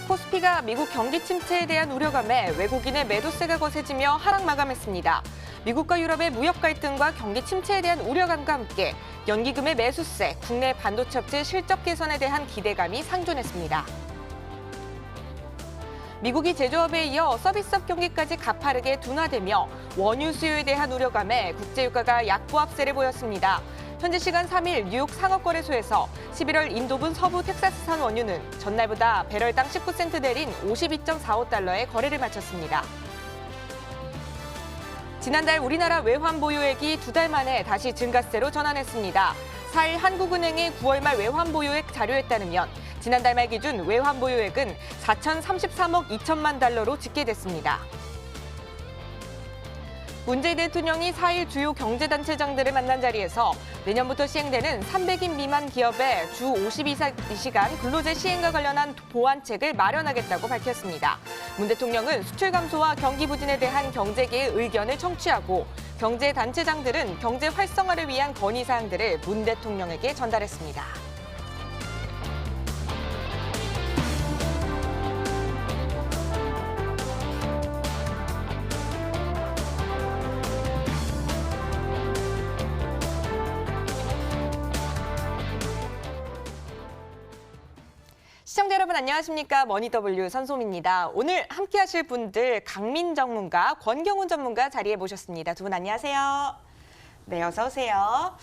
코스피가 미국 경기 침체에 대한 우려감에 외국인의 매도세가 거세지며 하락 마감했습니다. 미국과 유럽의 무역 갈등과 경기 침체에 대한 우려감과 함께 연기금의 매수세, 국내 반도체 업체 실적 개선에 대한 기대감이 상존했습니다. 미국이 제조업에 이어 서비스업 경기까지 가파르게 둔화되며 원유 수요에 대한 우려감에 국제유가가 약보합세를 보였습니다. 현지 시간 3일 뉴욕 상업거래소에서 11월 인도분 서부 텍사스산 원유는 전날보다 배럴당 19센트 내린 52.45달러에 거래를 마쳤습니다. 지난달 우리나라 외환 보유액이 2달 만에 다시 증가세로 전환했습니다. 4일 한국은행의 9월 말 외환 보유액 자료에 따르면 지난달 말 기준 외환 보유액은 4,033억 2천만 달러로 집계됐습니다. 문재인 대통령이 4일 주요 경제단체장들을 만난 자리에서 내년부터 시행되는 300인 미만 기업의 주 52시간 근로제 시행과 관련한 보완책을 마련하겠다고 밝혔습니다. 문 대통령은 수출 감소와 경기 부진에 대한 경제계의 의견을 청취하고 경제단체장들은 경제 활성화를 위한 건의사항들을 문 대통령에게 전달했습니다. 시청자 여러분 안녕하십니까? 머니W 선솜입니다. 오늘 함께하실 분들 강민 전문가, 권경훈 전문가 자리에 모셨습니다. 두 분 안녕하세요. 네, 어서 오세요.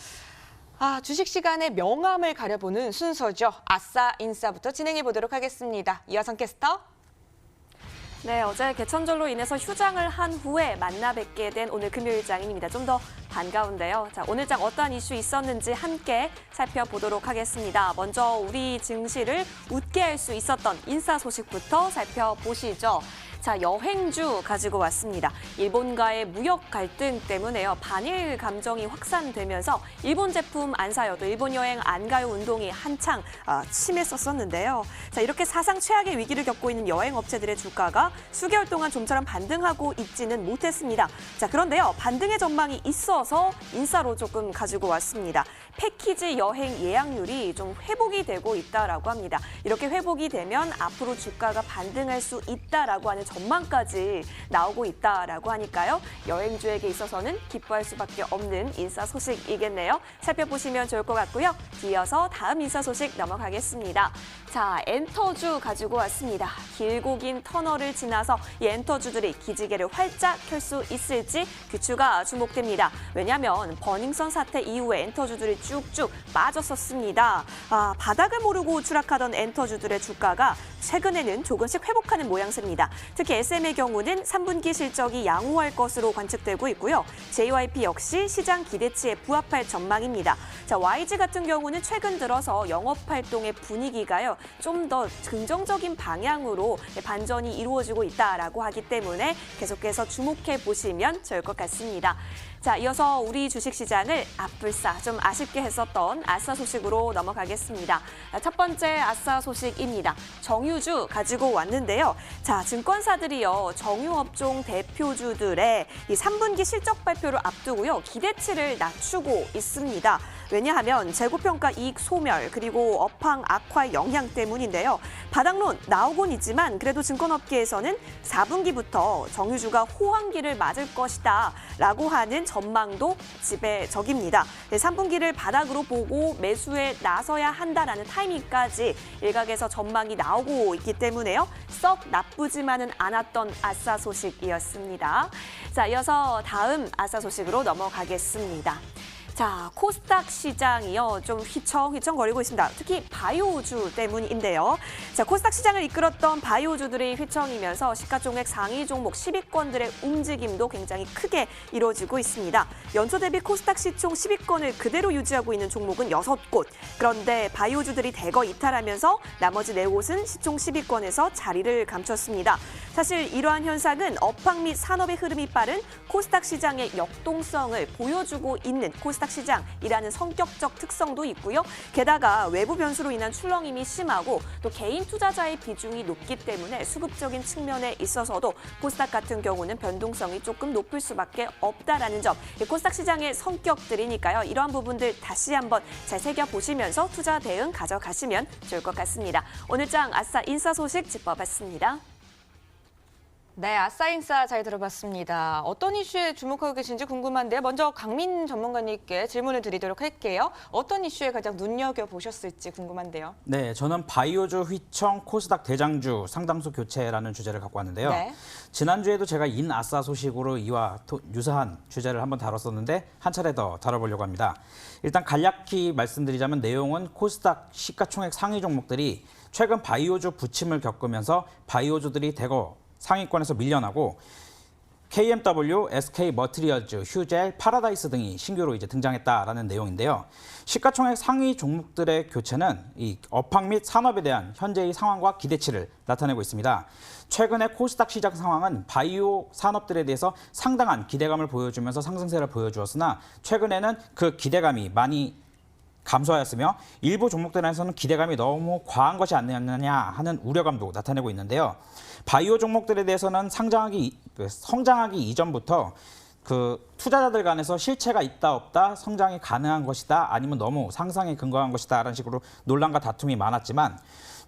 주식 시간에 명암을 가려보는 순서죠. 아싸 인싸부터 진행해 보도록 하겠습니다. 이화성 캐스터. 네, 어제 개천절로 인해서 휴장을 한 후에 만나 뵙게 된 오늘 금요일장입니다. 좀 더 반가운데요. 자, 오늘 장 어떠한 이슈 있었는지 함께 살펴보도록 하겠습니다. 먼저 우리 증시를 웃게 할 수 있었던 인사 소식부터 살펴보시죠. 자, 여행주 가지고 왔습니다. 일본과의 무역 갈등 때문에요. 반일 감정이 확산되면서 일본 제품 안 사요도 일본 여행 안 가요 운동이 한창 심했었는데요. 자, 이렇게 사상 최악의 위기를 겪고 있는 여행 업체들의 주가가 수개월 동안 좀처럼 반등하고 있지는 못했습니다. 자, 그런데요. 반등의 전망이 있어서 인사로 조금 가지고 왔습니다. 패키지 여행 예약률이 좀 회복이 되고 있다라고 합니다. 이렇게 회복이 되면 앞으로 주가가 반등할 수 있다라고 하는 전망까지 나오고 있다라고 하니까요. 여행주에게 있어서는 기뻐할 수밖에 없는 인사 소식이겠네요. 살펴보시면 좋을 것 같고요. 이어서 다음 인사 소식 넘어가겠습니다. 자, 엔터주 가지고 왔습니다. 길고 긴 터널을 지나서 이 엔터주들이 기지개를 활짝 켤 수 있을지 귀추가 주목됩니다. 왜냐하면 버닝썬 사태 이후에 엔터주들이 쭉쭉 빠졌었습니다. 바닥을 모르고 추락하던 엔터주들의 주가가 최근에는 조금씩 회복하는 모양새입니다. 특히 SM의 경우는 3분기 실적이 양호할 것으로 관측되고 있고요. JYP 역시 시장 기대치에 부합할 전망입니다. 자, YG 같은 경우는 최근 들어서 영업활동의 분위기가요. 좀 더 긍정적인 방향으로 반전이 이루어지고 있다라고 하기 때문에 계속해서 주목해 보시면 좋을 것 같습니다. 자, 이어서 우리 주식시장을 앞불싸 좀 아쉽게 했었던 아싸 소식으로 넘어가겠습니다. 첫 번째 아싸 소식입니다. 정유주 가지고 왔는데요. 자, 증권사들이요. 정유업종 대표주들의 이 3분기 실적 발표를 앞두고요. 기대치를 낮추고 있습니다. 왜냐하면 재고평가 이익 소멸 그리고 업황 악화의 영향 때문인데요. 바닥론 나오곤 있지만 그래도 증권업계에서는 4분기부터 정유주가 호황기를 맞을 것이다 라고 하는 전망도 지배적입니다. 3분기를 바닥으로 보고 매수에 나서야 한다라는 타이밍까지 일각에서 전망이 나오고 있기 때문에요. 썩 나쁘지만은 않았던 아싸 소식이었습니다. 자, 이어서 다음 아싸 소식으로 넘어가겠습니다. 자, 코스닥 시장이요. 좀 휘청휘청거리고 있습니다. 특히 바이오주 때문인데요. 자, 코스닥 시장을 이끌었던 바이오주들이 휘청이면서 시가총액 상위 종목 10위권들의 움직임도 굉장히 크게 이루어지고 있습니다. 연초 대비 코스닥 시총 10위권을 그대로 유지하고 있는 종목은 6곳. 그런데 바이오주들이 대거 이탈하면서 나머지 4곳은 시총 10위권에서 자리를 감췄습니다. 사실 이러한 현상은 업황 및 산업의 흐름이 빠른 코스닥 시장의 역동성을 보여주고 있는 코스닥 코스닥 시장이라는 성격적 특성도 있고요. 게다가 외부 변수로 인한 출렁임이 심하고 또 개인 투자자의 비중이 높기 때문에 수급적인 측면에 있어서도 코스닥 같은 경우는 변동성이 조금 높을 수밖에 없다라는 점. 코스닥 시장의 성격들이니까요. 이러한 부분들 다시 한번 잘 새겨보시면서 투자 대응 가져가시면 좋을 것 같습니다. 오늘장 아싸 인싸 소식 짚어봤습니다. 네, 아싸인싸 잘 들어봤습니다. 어떤 이슈에 주목하고 계신지 궁금한데요. 먼저 강민 전문가님께 질문을 드리도록 할게요. 어떤 이슈에 가장 눈여겨보셨을지 궁금한데요. 네, 저는 바이오주 휘청 코스닥 대장주 상당수 교체라는 주제를 갖고 왔는데요. 네. 지난주에도 제가 인아싸 소식으로 이와 유사한 주제를 한번 다뤘었는데 한 차례 더 다뤄보려고 합니다. 일단 간략히 말씀드리자면 내용은 코스닥 시가총액 상위 종목들이 최근 바이오주 부침을 겪으면서 바이오주들이 대거 상위권에서 밀려나고 KMW, SK 머티리얼즈, 휴젤, 파라다이스 등이 신규로 이제 등장했다라는 내용인데요. 시가총액 상위 종목들의 교체는 이 업황 및 산업에 대한 현재의 상황과 기대치를 나타내고 있습니다. 최근의 코스닥 시장 상황은 바이오 산업들에 대해서 상당한 기대감을 보여주면서 상승세를 보여주었으나 최근에는 그 기대감이 많이 감소하였으며 일부 종목들에서는 기대감이 너무 과한 것이 아니었느냐 하는 우려감도 나타내고 있는데요. 바이오 종목들에 대해서는 성장하기 이전부터 그 투자자들 간에서 실체가 있다 없다, 성장이 가능한 것이다, 아니면 너무 상상에 근거한 것이다 라는 식으로 논란과 다툼이 많았지만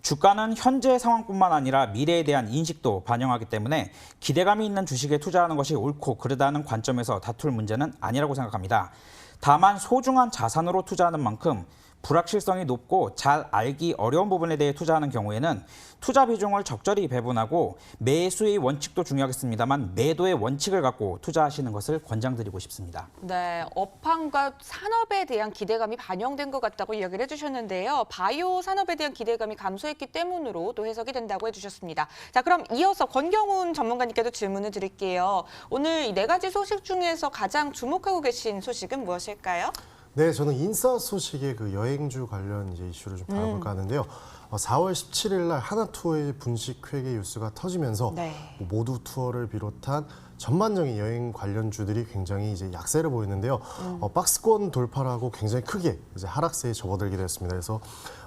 주가는 현재 상황뿐만 아니라 미래에 대한 인식도 반영하기 때문에 기대감이 있는 주식에 투자하는 것이 옳고 그르다는 관점에서 다툴 문제는 아니라고 생각합니다. 다만 소중한 자산으로 투자하는 만큼 불확실성이 높고 잘 알기 어려운 부분에 대해 투자하는 경우에는 투자 비중을 적절히 배분하고 매수의 원칙도 중요하겠습니다만 매도의 원칙을 갖고 투자하시는 것을 권장드리고 싶습니다. 네, 업황과 산업에 대한 기대감이 반영된 것 같다고 이야기를 해주셨는데요. 바이오 산업에 대한 기대감이 감소했기 때문으로 또 해석이 된다고 해주셨습니다. 자, 그럼 이어서 권경훈 전문가님께도 질문을 드릴게요. 오늘 이 네 가지 소식 중에서 가장 주목하고 계신 소식은 무엇일까요? 네, 저는 인싸 소식의 그 여행주 관련 이제 이슈를 좀 다뤄볼까 하는데요. 4월 17일 날 하나투어의 분식 회계 뉴스가 터지면서 네. 모두 투어를 비롯한 전반적인 여행 관련주들이 굉장히 이제 약세를 보였는데요. 박스권 돌파라고 굉장히 크게 이제 하락세에 접어들게 되었습니다. 그래서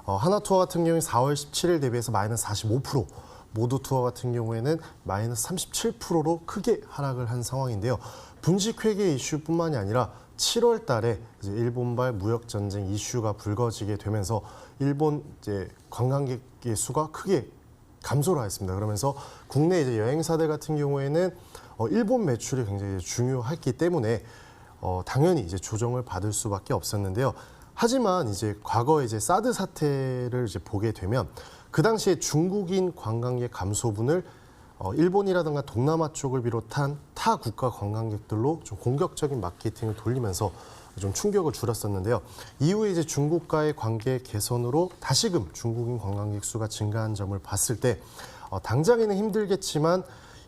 하나투어 같은 경우에 4월 17일 대비해서 마이너스 45%, 모두 투어 같은 경우에는 마이너스 37%로 크게 하락을 한 상황인데요. 분식 회계 이슈뿐만이 아니라 7월 달에 이제 일본발 무역 전쟁 이슈가 불거지게 되면서 일본 이제 관광객의 수가 크게 감소를 했습니다. 그러면서 국내 이제 여행사들 같은 경우에는 일본 매출이 굉장히 중요했기 때문에 당연히 이제 조정을 받을 수밖에 없었는데요. 하지만 이제 과거 이제 사드 사태를 이제 보게 되면 그 당시에 중국인 관광객 감소분을 일본이라든가 동남아 쪽을 비롯한 타 국가 관광객들로 좀 공격적인 마케팅을 돌리면서 좀 충격을 줄였었는데요. 이후에 이제 중국과의 관계 개선으로 다시금 중국인 관광객 수가 증가한 점을 봤을 때 당장에는 힘들겠지만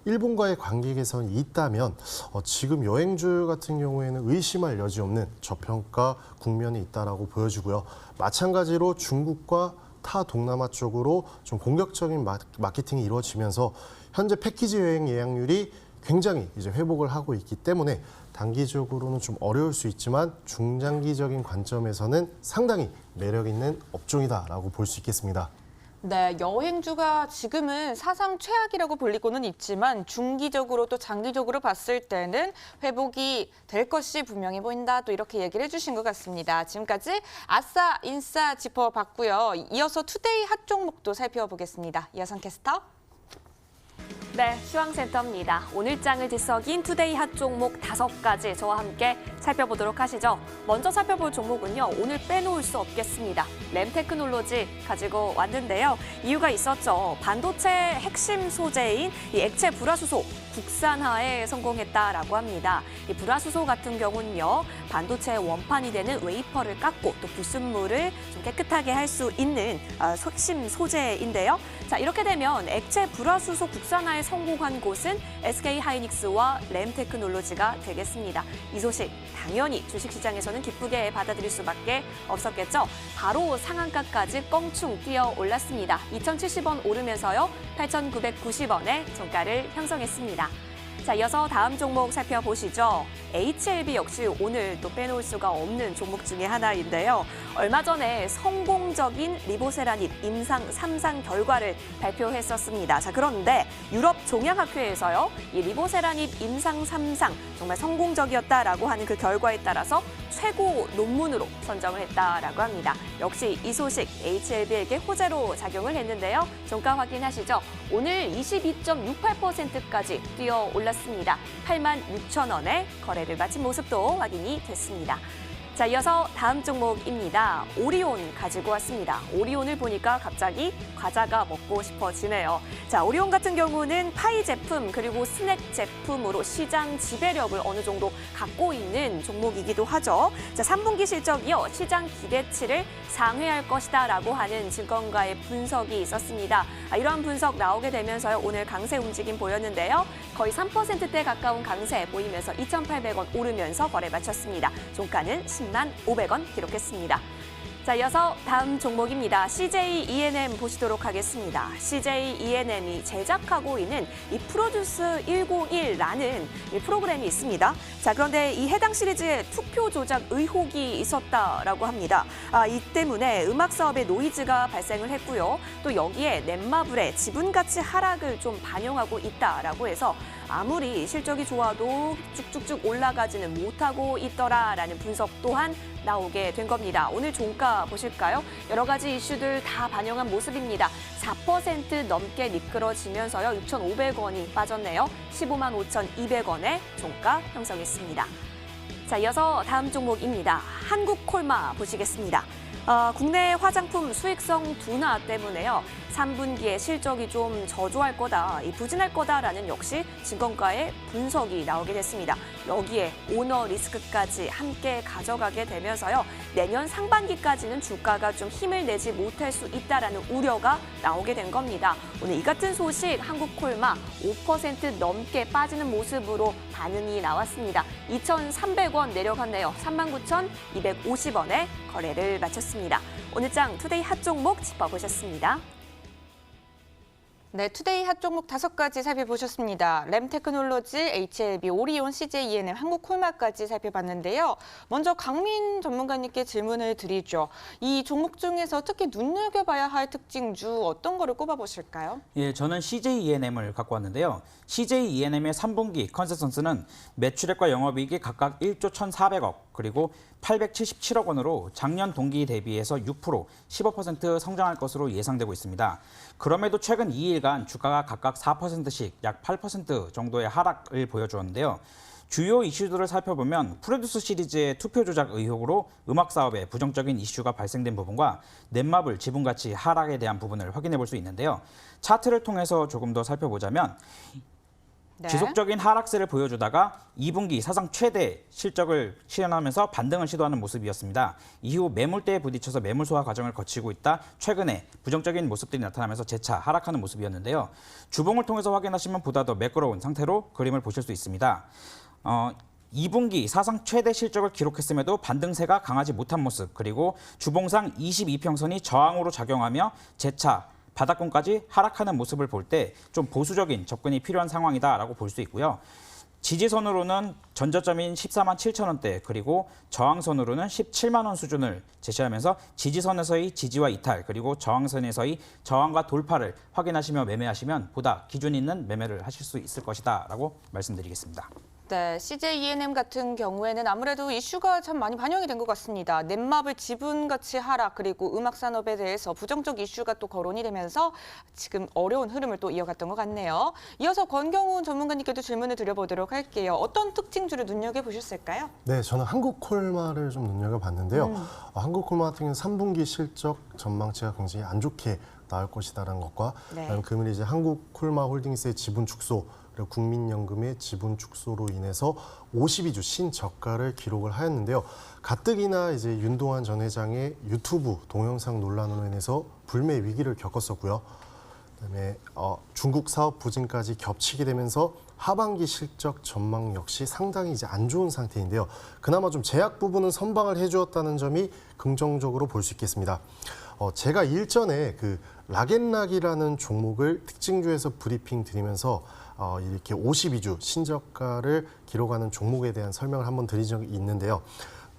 일본과의 관계 개선이 있다면 지금 여행주 같은 경우에는 의심할 여지 없는 저평가 국면이 있다라고 보여지고요. 마찬가지로 중국과 타 동남아 쪽으로 좀 공격적인 마케팅이 이루어지면서 현재 패키지 여행 예약률이 굉장히 이제 회복을 하고 있기 때문에 단기적으로는 좀 어려울 수 있지만 중장기적인 관점에서는 상당히 매력 있는 업종이다라고 볼 수 있겠습니다. 네, 여행주가 지금은 사상 최악이라고 불리고는 있지만 중기적으로 또 장기적으로 봤을 때는 회복이 될 것이 분명히 보인다. 또 이렇게 얘기를 해주신 것 같습니다. 지금까지 아싸 인싸 짚어봤고요. 이어서 투데이 핫 종목도 살펴보겠습니다. 이하선 캐스터. 네, 시황센터입니다. 오늘장을 뒤섞인 투데이 핫 종목 5가지 저와 함께 살펴보도록 하시죠. 먼저 살펴볼 종목은요. 오늘 빼놓을 수 없겠습니다. 램테크놀로지 가지고 왔는데요. 이유가 있었죠. 반도체 핵심 소재인 이 액체 불화수소 국산화에 성공했다라고 합니다. 이 불화수소 같은 경우는요. 반도체의 원판이 되는 웨이퍼를 깎고 또 불순물을 좀 깨끗하게 할 수 있는 핵심 소재인데요. 자, 이렇게 되면 액체 불화수소 국산화에 성공한 곳은 SK하이닉스와 램테크놀로지가 되겠습니다. 이 소식 당연히 주식시장에서는 기쁘게 받아들일 수밖에 없었겠죠. 바로 상한가까지 껑충 뛰어 올랐습니다. 2,070원 오르면서요. 8,990원에 종가를 형성했습니다. 자, 이어서 다음 종목 살펴보시죠. HLB 역시 오늘 또 빼놓을 수가 없는 종목 중에 하나인데요. 얼마 전에 성공적인 리보세라닙 임상 3상 결과를 발표했었습니다. 자, 그런데 유럽 종양학회에서요, 이 리보세라닙 임상 3상 정말 성공적이었다라고 하는 그 결과에 따라서 최고 논문으로 선정을 했다라고 합니다. 역시 이 소식 HLB에게 호재로 작용을 했는데요. 종가 확인하시죠. 오늘 22.68%까지 뛰어 올랐습니다. 86,000원에 거래를 마친 모습도 확인이 됐습니다. 자, 이어서 다음 종목입니다. 오리온 가지고 왔습니다. 오리온을 보니까 갑자기 과자가 먹고 싶어지네요. 자, 오리온 같은 경우는 파이 제품 그리고 스낵 제품으로 시장 지배력을 어느 정도 갖고 있는 종목이기도 하죠. 자, 3분기 실적이요, 시장 기대치를 상회할 것이다라고 하는 증권가의 분석이 있었습니다. 이러한 분석 나오게 되면서요, 오늘 강세 움직임 보였는데요. 거의 3%대 가까운 강세 보이면서 2,800원 오르면서 거래 마쳤습니다. 종가는 10만 500원 기록했습니다. 자, 이어서 다음 종목입니다. CJ E&M 보시도록 하겠습니다. CJ E&M이 제작하고 있는 이 프로듀스 101라는 이 프로그램이 있습니다. 자, 그런데 이 해당 시리즈에 투표 조작 의혹이 있었다라고 합니다. 이 때문에 음악 사업에 노이즈가 발생을 했고요. 또 여기에 넷마블의 지분 가치 하락을 좀 반영하고 있다라고 해서 아무리 실적이 좋아도 쭉쭉쭉 올라가지는 못하고 있더라라는 분석 또한 나오게 된 겁니다. 오늘 종가 보실까요? 여러 가지 이슈들 다 반영한 모습입니다. 4% 넘게 미끄러지면서요, 6,500원이 빠졌네요. 15만 5,200원에 종가 형성했습니다. 자, 이어서 다음 종목입니다. 한국콜마 보시겠습니다. 국내 화장품 수익성 둔화 때문에요, 3분기에 실적이 좀 저조할 거다, 부진할 거다라는 역시 증권가의 분석이 나오게 됐습니다. 여기에 오너 리스크까지 함께 가져가게 되면서요, 내년 상반기까지는 주가가 좀 힘을 내지 못할 수 있다라는 우려가 나오게 된 겁니다. 오늘 이 같은 소식 한국콜마 5% 넘게 빠지는 모습으로 반응이 나왔습니다. 2,300원 내려갔네요. 39,250원에 거래를 마쳤습니다. 오늘 장 투데이 핫 종목 짚어보셨습니다. 네, 투데이 핫 종목 5가지 살펴보셨습니다. 램테크놀로지, HLB, 오리온, CJ E&M, 한국콜마까지 살펴봤는데요. 먼저 강민 전문가님께 질문을 드리죠. 이 종목 중에서 특히 눈여겨봐야 할 특징주 어떤 거를 꼽아보실까요? 예, 저는 CJ E&M을 갖고 왔는데요. CJ E&M의 3분기 컨센서스는 매출액과 영업이익이 각각 1조 1,400억, 그리고 877억 원으로 작년 동기 대비해서 6%, 15% 성장할 것으로 예상되고 있습니다. 그럼에도 최근 2일간 주가가 각각 4%씩 약 8% 정도의 하락을 보여주었는데요. 주요 이슈들을 살펴보면 프로듀스 시리즈의 투표 조작 의혹으로 음악 사업에 부정적인 이슈가 발생된 부분과 넷마블 지분 가치 하락에 대한 부분을 확인해 볼 수 있는데요. 차트를 통해서 조금 더 살펴보자면 네. 지속적인 하락세를 보여주다가 2분기 사상 최대 실적을 실현하면서 반등을 시도하는 모습이었습니다. 이후 매물대에 부딪혀서 매물 소화 과정을 거치고 있다 최근에 부정적인 모습들이 나타나면서 재차 하락하는 모습이었는데요. 주봉을 통해서 확인하시면 보다 더 매끄러운 상태로 그림을 보실 수 있습니다. 2분기 사상 최대 실적을 기록했음에도 반등세가 강하지 못한 모습, 그리고 주봉상 22평선이 저항으로 작용하며 재차 바닥권까지 하락하는 모습을 볼 때 좀 보수적인 접근이 필요한 상황이다라고 볼 수 있고요. 지지선으로는 전저점인 14만 7천 원대, 그리고 저항선으로는 17만 원 수준을 제시하면서 지지선에서의 지지와 이탈, 그리고 저항선에서의 저항과 돌파를 확인하시며 매매하시면 보다 기준 있는 매매를 하실 수 있을 것이다라고 말씀드리겠습니다. 네, CJ E&M 같은 경우에는 아무래도 이슈가 참 많이 반영이 된 것 같습니다. 넷마블 지분 가치 하락, 그리고 음악 산업에 대해서 부정적 이슈가 또 거론이 되면서 지금 어려운 흐름을 또 이어갔던 것 같네요. 이어서 권경훈 전문가님께도 질문을 드려보도록 할게요. 어떤 특징주를 눈여겨보셨을까요? 네, 저는 한국콜마를 좀 눈여겨봤는데요. 한국콜마 같은 경우는 3분기 실적 전망치가 굉장히 안 좋게 나올 것이다라는 것과 네. 금일 이제 한국콜마홀딩스의 지분 축소, 그리고 국민연금의 지분 축소로 인해서 52주 신저가를 기록을 하였는데요. 가뜩이나 이제 윤동환 전 회장의 유튜브 동영상 논란으로 인해서 불매 위기를 겪었었고요. 그다음에 중국 사업 부진까지 겹치게 되면서 하반기 실적 전망 역시 상당히 이제 안 좋은 상태인데요. 그나마 좀 제약 부분은 선방을 해주었다는 점이 긍정적으로 볼 수 있겠습니다. 제가 일전에 그 락앤락이라는 종목을 특징주에서 브리핑 드리면서 이렇게 52주 신저가를 기록하는 종목에 대한 설명을 한번 드린 적이 있는데요.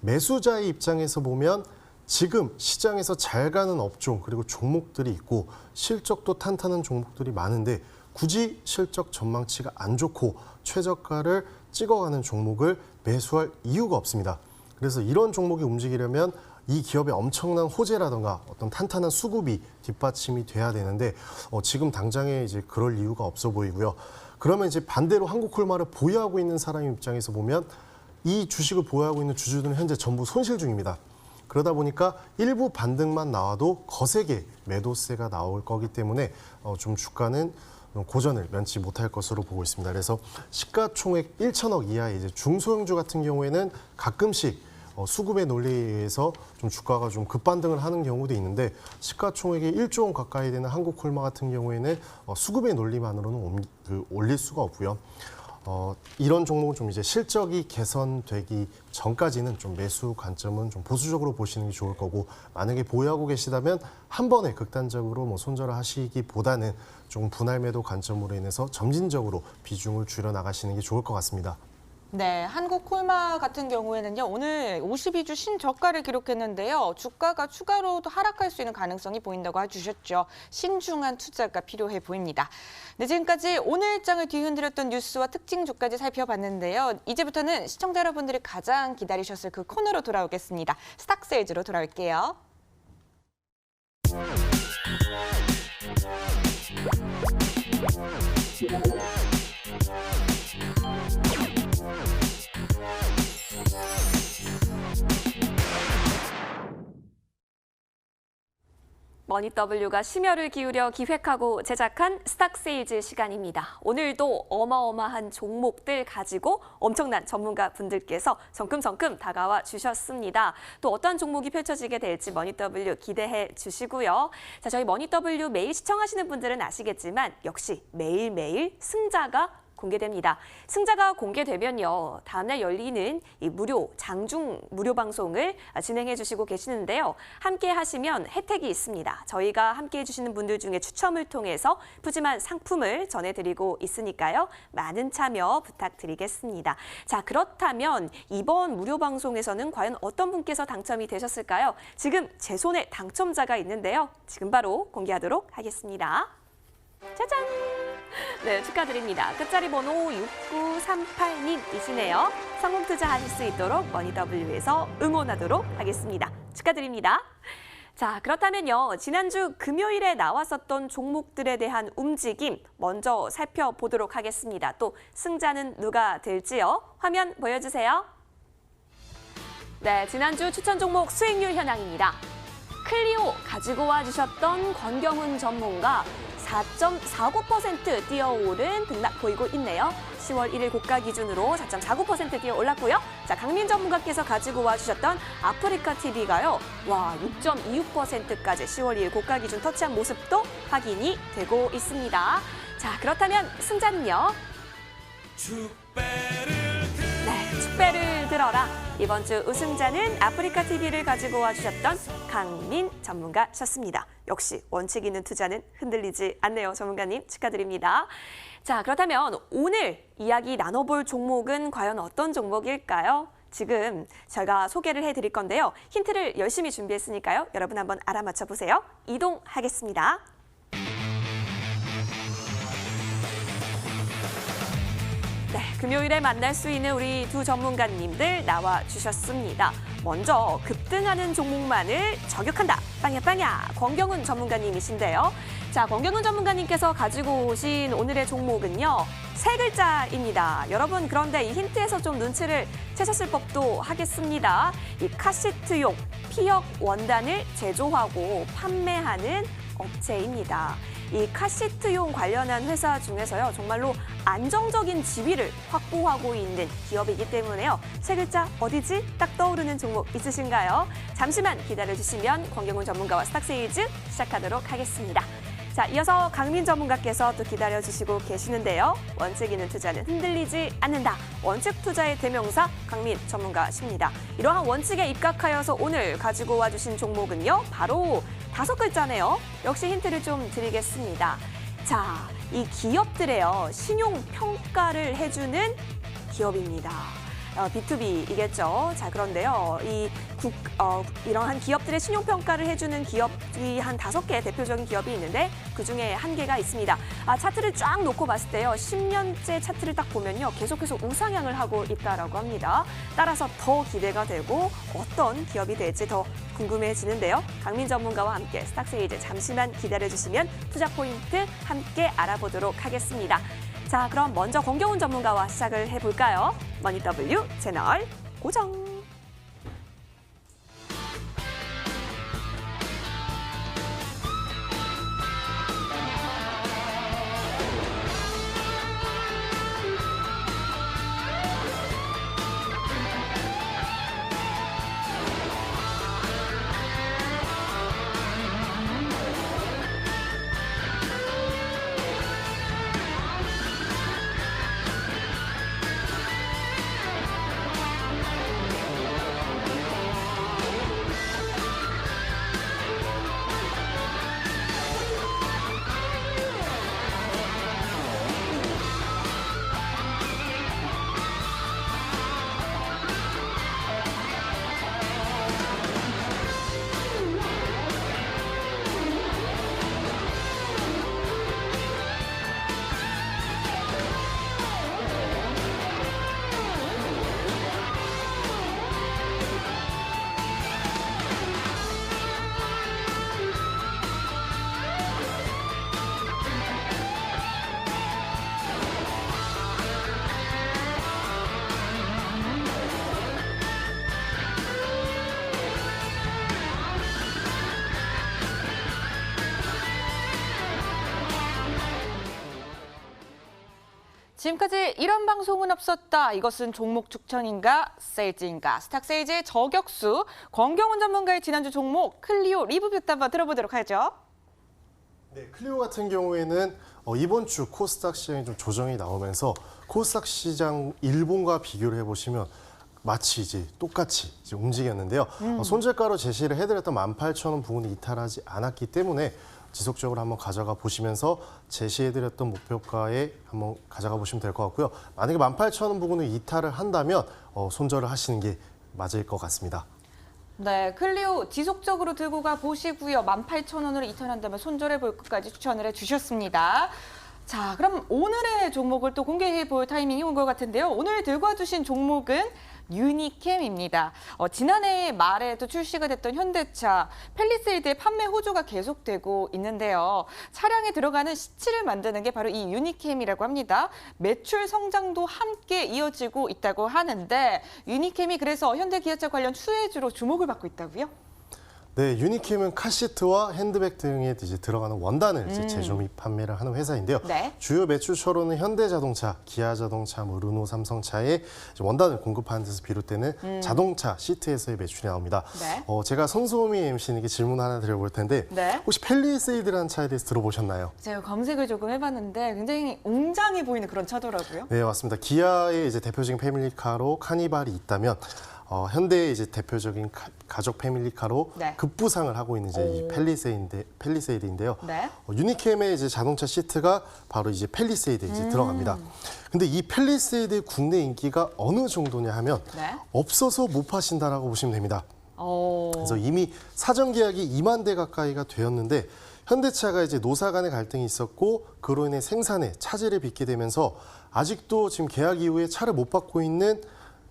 매수자의 입장에서 보면 지금 시장에서 잘 가는 업종 그리고 종목들이 있고 실적도 탄탄한 종목들이 많은데 굳이 실적 전망치가 안 좋고 최저가를 찍어가는 종목을 매수할 이유가 없습니다. 그래서 이런 종목이 움직이려면 이 기업의 엄청난 호재라든가 어떤 탄탄한 수급이 뒷받침이 돼야 되는데 지금 당장에 이제 그럴 이유가 없어 보이고요. 그러면 이제 반대로 한국콜마를 보유하고 있는 사람 입장에서 보면 이 주식을 보유하고 있는 주주들은 현재 전부 손실 중입니다. 그러다 보니까 일부 반등만 나와도 거세게 매도세가 나올 거기 때문에 좀 주가는 고전을 면치 못할 것으로 보고 있습니다. 그래서 시가총액 1천억 이하의 이제 중소형주 같은 경우에는 가끔씩 수급의 논리에 의해서 좀 주가가 좀 급반등을 하는 경우도 있는데 시가총액이 1조 원 가까이 되는 한국콜마 같은 경우에는 수급의 논리만으로는 올릴 수가 없고요. 이런 종목은 좀 이제 실적이 개선되기 전까지는 좀 매수 관점은 좀 보수적으로 보시는 게 좋을 거고 만약에 보유하고 계시다면 한 번에 극단적으로 뭐 손절을 하시기보다는 좀 분할 매도 관점으로 인해서 점진적으로 비중을 줄여 나가시는 게 좋을 것 같습니다. 네, 한국콜마 같은 경우에는요, 오늘 52주 신저가를 기록했는데요. 주가가 추가로도 하락할 수 있는 가능성이 보인다고 해주셨죠. 신중한 투자가 필요해 보입니다. 네, 지금까지 오늘 일장을 뒤흔들었던 뉴스와 특징주까지 살펴봤는데요. 이제부터는 시청자 여러분들이 가장 기다리셨을 그 코너로 돌아오겠습니다. 스탁세일즈로 돌아올게요. 머니W가 심혈을 기울여 기획하고 제작한 스탁세일즈 시간입니다. 오늘도 어마어마한 종목들 가지고 엄청난 전문가 분들께서 성큼성큼 다가와 주셨습니다. 또 어떤 종목이 펼쳐지게 될지 머니W 기대해 주시고요. 자, 저희 머니W 매일 시청하시는 분들은 아시겠지만 역시 매일매일 승자가 공개됩니다. 승자가 공개되면요, 다음날 열리는 이 장중 무료 방송을 진행해 주시고 계시는데요. 함께 하시면 혜택이 있습니다. 저희가 함께 해주시는 분들 중에 추첨을 통해서 푸짐한 상품을 전해드리고 있으니까요. 많은 참여 부탁드리겠습니다. 자, 그렇다면 이번 무료 방송에서는 과연 어떤 분께서 당첨이 되셨을까요? 지금 제 손에 당첨자가 있는데요. 지금 바로 공개하도록 하겠습니다. 짜잔! 네, 축하드립니다. 끝자리 번호 6938님이시네요. 성공 투자하실 수 있도록 머니W에서 응원하도록 하겠습니다. 축하드립니다. 자, 그렇다면요, 지난주 금요일에 나왔었던 종목들에 대한 움직임 먼저 살펴보도록 하겠습니다. 또 승자는 누가 될지요? 화면 보여주세요. 네, 지난주 추천 종목 수익률 현황입니다. 클리오 가지고 와주셨던 권경훈 전문가 4.49% 뛰어오른 등락 보이고 있네요. 10월 1일 고가 기준으로 4.49% 뛰어 올랐고요. 자, 강민 전문가께서 가지고 와주셨던 아프리카 TV가요. 와, 6.26%까지 10월 2일 고가 기준 터치한 모습도 확인이 되고 있습니다. 자, 그렇다면 승자는요? 네, 축배를 들어라. 이번 주 우승자는 아프리카 TV를 가지고 와주셨던 강민 전문가셨습니다. 역시 원칙 있는 투자는 흔들리지 않네요. 전문가님 축하드립니다. 자, 그렇다면 오늘 이야기 나눠볼 종목은 과연 어떤 종목일까요? 지금 제가 소개를 해드릴 건데요. 힌트를 열심히 준비했으니까요. 여러분 한번 알아맞혀 보세요. 이동하겠습니다. 네, 금요일에 만날 수 있는 우리 두 전문가님들 나와주셨습니다. 먼저 급등하는 종목만을 저격한다. 빵야 빵야. 권경훈 전문가님이신데요. 자, 권경훈 전문가님께서 가지고 오신 오늘의 종목은요. 세 글자입니다. 여러분, 그런데 이 힌트에서 좀 눈치를 채셨을 법도 하겠습니다. 이 카시트용 피혁 원단을 제조하고 판매하는 업체입니다. 이 카시트용 관련한 회사 중에서요, 정말로 안정적인 지위를 확보하고 있는 기업이기 때문에요. 세 글자 어디지? 딱 떠오르는 종목 있으신가요? 잠시만 기다려주시면 권경훈 전문가와 스탁세일즈 시작하도록 하겠습니다. 자, 이어서 강민 전문가께서 또 기다려주시고 계시는데요. 원칙 있는 투자는 흔들리지 않는다. 원칙 투자의 대명사 강민 전문가십니다. 이러한 원칙에 입각하여서 오늘 가지고 와주신 종목은요. 바로 5글자네요. 역시 힌트를 좀 드리겠습니다. 자, 이 기업들의요, 신용평가를 해주는 기업입니다. B2B이겠죠. 자, 그런데요, 이러한 기업들의 신용평가를 해주는 기업이 한 5개 대표적인 기업이 있는데 그중에 한 개가 있습니다. 차트를 쫙 놓고 봤을 때요, 10년째 차트를 딱 보면요, 계속해서 우상향을 하고 있다라고 합니다. 따라서 더 기대가 되고 어떤 기업이 될지 더 궁금해지는데요. 강민 전문가와 함께 스탁세이즈 잠시만 기다려주시면 투자 포인트 함께 알아보도록 하겠습니다. 자, 그럼 먼저 권경훈 전문가와 시작을 해볼까요? 머니W 채널 고정. 지금까지 이런 방송은 없었다. 이것은 종목 추천인가 세일즈인가. 스탁세일즈의 저격수 권경훈 전문가의 지난주 종목 클리오 리뷰부터 한번 들어보도록 하죠. 네, 클리오 같은 경우에는 이번 주 코스닥 시장이 좀 조정이 나오면서 코스닥 시장 일본과 비교를 해보시면 마치 이제 똑같이 이제 움직였는데요. 손절가로 제시를 해드렸던 18,000원 부근이 이탈하지 않았기 때문에 지속적으로 한번 가져가 보시면서 제시해드렸던 목표가에 한번 가져가 보시면 될 것 같고요. 만약에 18,000원 부근을 이탈을 한다면 손절을 하시는 게 맞을 것 같습니다. 네, 클리오 지속적으로 들고 가 보시고요. 18,000원으로 이탈한다면 손절해 볼 것까지 추천을 해주셨습니다. 자, 그럼 오늘의 종목을 또 공개해 볼 타이밍이 온 것 같은데요. 오늘 들고 와주신 종목은 유니캠입니다. 지난해 말에도 출시가 됐던 현대차 팰리세이드의 판매 호조가 계속되고 있는데요. 차량에 들어가는 시치를 만드는 게 바로 이 유니캠이라고 합니다. 매출 성장도 함께 이어지고 있다고 하는데 유니캠이 그래서 현대기아차 관련 수혜주로 주목을 받고 있다고요? 네, 유니캠은 카시트와 핸드백 등에 이제 들어가는 원단을 이제 제조 및 판매를 하는 회사인데요. 네. 주요 매출처로는 현대자동차, 기아자동차, 르노, 삼성차에 원단을 공급하는 데서 비롯되는 자동차 시트에서의 매출이 나옵니다. 네. 제가 손소미 MC님께 질문 하나 드려볼 텐데 네. 혹시 팰리세이드라는 차에 대해서 들어보셨나요? 제가 검색을 조금 해봤는데 굉장히 웅장해 보이는 그런 차더라고요. 네, 맞습니다. 기아의 이제 대표적인 패밀리카로 카니발이 있다면 현대의 이제 대표적인 가족 패밀리카로 네. 급부상을 하고 있는 이제 이 팰리세이드인데요. 네. 유니캠의 이제 자동차 시트가 바로 이제 팰리세이드에 이제 들어갑니다. 근데 이 팰리세이드의 국내 인기가 어느 정도냐 하면 네. 없어서 못 파신다라고 보시면 됩니다. 그래서 이미 사전 계약이 2만 대 가까이가 되었는데 현대차가 이제 노사 간의 갈등이 있었고 그로 인해 생산에 차질을 빚게 되면서 아직도 지금 계약 이후에 차를 못 받고 있는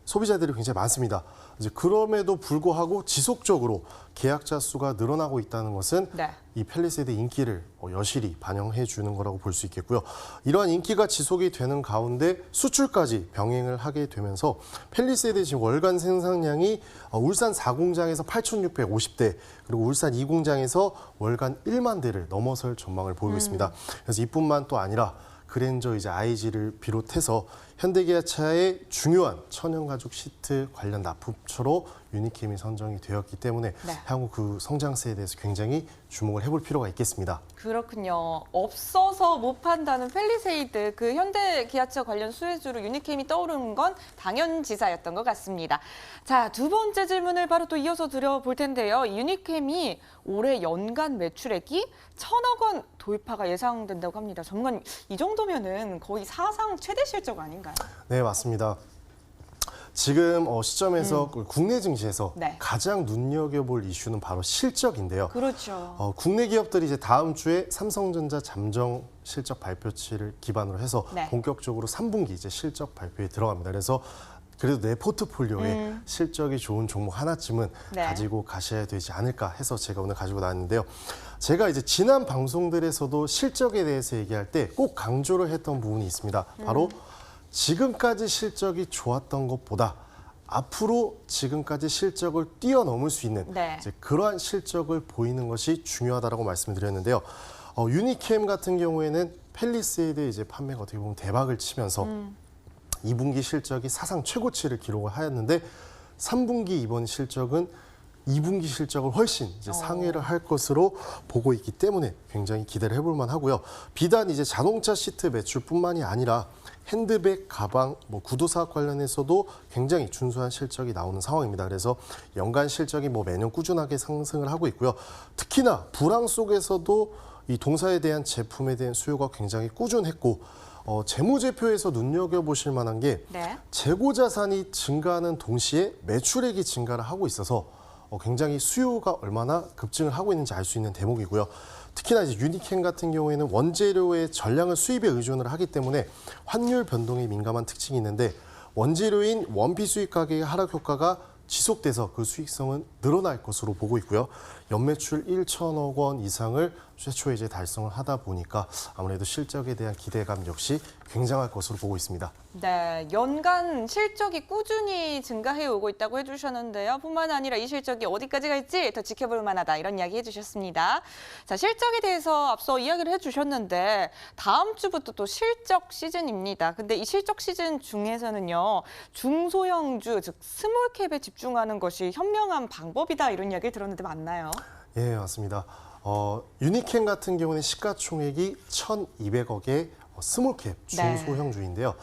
소비자들이 굉장히 많습니다. 이제 그럼에도 불구하고 지속적으로 계약자 수가 늘어나고 있다는 것은 네. 이 팰리세이드 인기를 여실히 반영해 주는 거라고 볼 수 있겠고요. 이러한 인기가 지속이 되는 가운데 수출까지 병행을 하게 되면서 팰리세이드 지금 월간 생산량이 울산 4공장에서 8,650대 그리고 울산 2공장에서 월간 1만 대를 넘어설 전망을 보이고 있습니다. 그래서 이뿐만 또 아니라 그랜저 이제 IG를 비롯해서 현대기아차의 중요한 천연가죽 시트 관련 납품처로 유니캠이 선정이 되었기 때문에 네. 향후 그 성장세에 대해서 굉장히 주목을 해볼 필요가 있겠습니다. 그렇군요. 없어서 못 판다는 펠리세이드, 그 현대 기아차 관련 수혜주로 유니캠이 떠오르는 건 당연지사였던 것 같습니다. 자, 두 번째 질문을 바로 또 이어서 드려볼 텐데요. 유니캠이 올해 연간 매출액이 1,000억 원 돌파가 예상된다고 합니다. 정말 이 정도면은 거의 사상 최대 실적 아닌가요? 네, 맞습니다. 지금 시점에서 국내 증시에서 네. 가장 눈여겨볼 이슈는 바로 실적인데요. 그렇죠. 국내 기업들이 이제 다음 주에 삼성전자 잠정 실적 발표치를 기반으로 해서 네. 본격적으로 3분기 이제 실적 발표에 들어갑니다. 그래서 그래도 내 포트폴리오에 실적이 좋은 종목 하나쯤은 네. 가지고 가셔야 되지 않을까 해서 제가 오늘 가지고 나왔는데요. 제가 이제 지난 방송들에서도 실적에 대해서 얘기할 때 꼭 강조를 했던 부분이 있습니다. 바로 지금까지 실적이 좋았던 것보다 앞으로 지금까지 실적을 뛰어넘을 수 있는 네. 이제 그러한 실적을 보이는 것이 중요하다라고 말씀을 드렸는데요. 유니캠 같은 경우에는 펠리세이드 이제 판매가 어떻게 보면 대박을 치면서 2분기 실적이 사상 최고치를 기록을 하였는데 3분기 이번 실적은 2분기 실적을 훨씬 이제 상회를 할 것으로 보고 있기 때문에 굉장히 기대를 해볼 만하고요. 비단 이제 자동차 시트 매출뿐만이 아니라 핸드백, 가방, 구도 사업 관련해서도 굉장히 준수한 실적이 나오는 상황입니다. 그래서 연간 실적이 매년 꾸준하게 상승을 하고 있고요. 특히나 불황 속에서도 이 동사에 대한 제품에 대한 수요가 굉장히 꾸준했고 재무제표에서 눈여겨보실 만한 게 네. 재고 자산이 증가하는 동시에 매출액이 증가를 하고 있어서 굉장히 수요가 얼마나 급증을 하고 있는지 알 수 있는 대목이고요. 특히나 이제 유니캠 같은 경우에는 원재료의 전량을 수입에 의존을 하기 때문에 환율 변동에 민감한 특징이 있는데 원재료인 원피 수입 가격의 하락 효과가 지속돼서 그 수익성은 늘어날 것으로 보고 있고요. 연매출 1,000억 원 이상을 최초에 이제 달성을 하다 보니까 아무래도 실적에 대한 기대감 역시 굉장할 것으로 보고 있습니다. 네, 연간 실적이 꾸준히 증가해 오고 있다고 해주셨는데요. 뿐만 아니라 이 실적이 어디까지 갈지 더 지켜볼 만하다 이런 이야기 해주셨습니다. 자, 실적에 대해서 앞서 이야기를 해주셨는데 다음 주부터 또 실적 시즌입니다. 근데 이 실적 시즌 중에서는요. 중소형주, 즉 스몰캡에 집중하는 것이 현명한 방법이다 이런 이야기를 들었는데 맞나요? 예, 맞습니다. 유니캠 같은 경우는 시가총액이 1,200억의 스몰캡 중소형주인데요.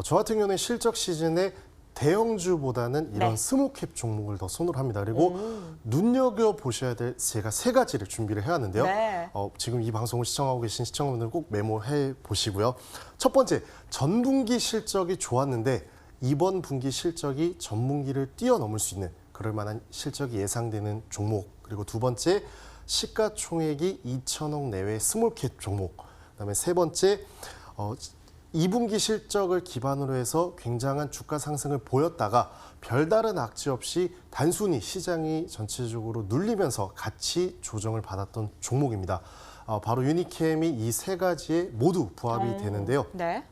저 같은 경우는 실적 시즌에 대형주보다는 이런 네. 스몰캡 종목을 더 선호를 합니다. 그리고 눈여겨보셔야 될 제가 3가지를 준비를 해왔는데요. 네. 지금 이 방송을 시청하고 계신 시청자분들 꼭 메모해 보시고요. 첫 번째, 전분기 실적이 좋았는데 이번 분기 실적이 전분기를 뛰어넘을 수 있는 그럴 만한 실적이 예상되는 종목. 그리고 두 번째, 시가총액이 2천억 내외 스몰캡 종목. 그다음에 세 번째, 2분기 실적을 기반으로 해서 굉장한 주가 상승을 보였다가 별다른 악재 없이 단순히 시장이 전체적으로 눌리면서 같이 조정을 받았던 종목입니다. 바로 유니캠이 이 3가지에 모두 부합이 되는데요. 네.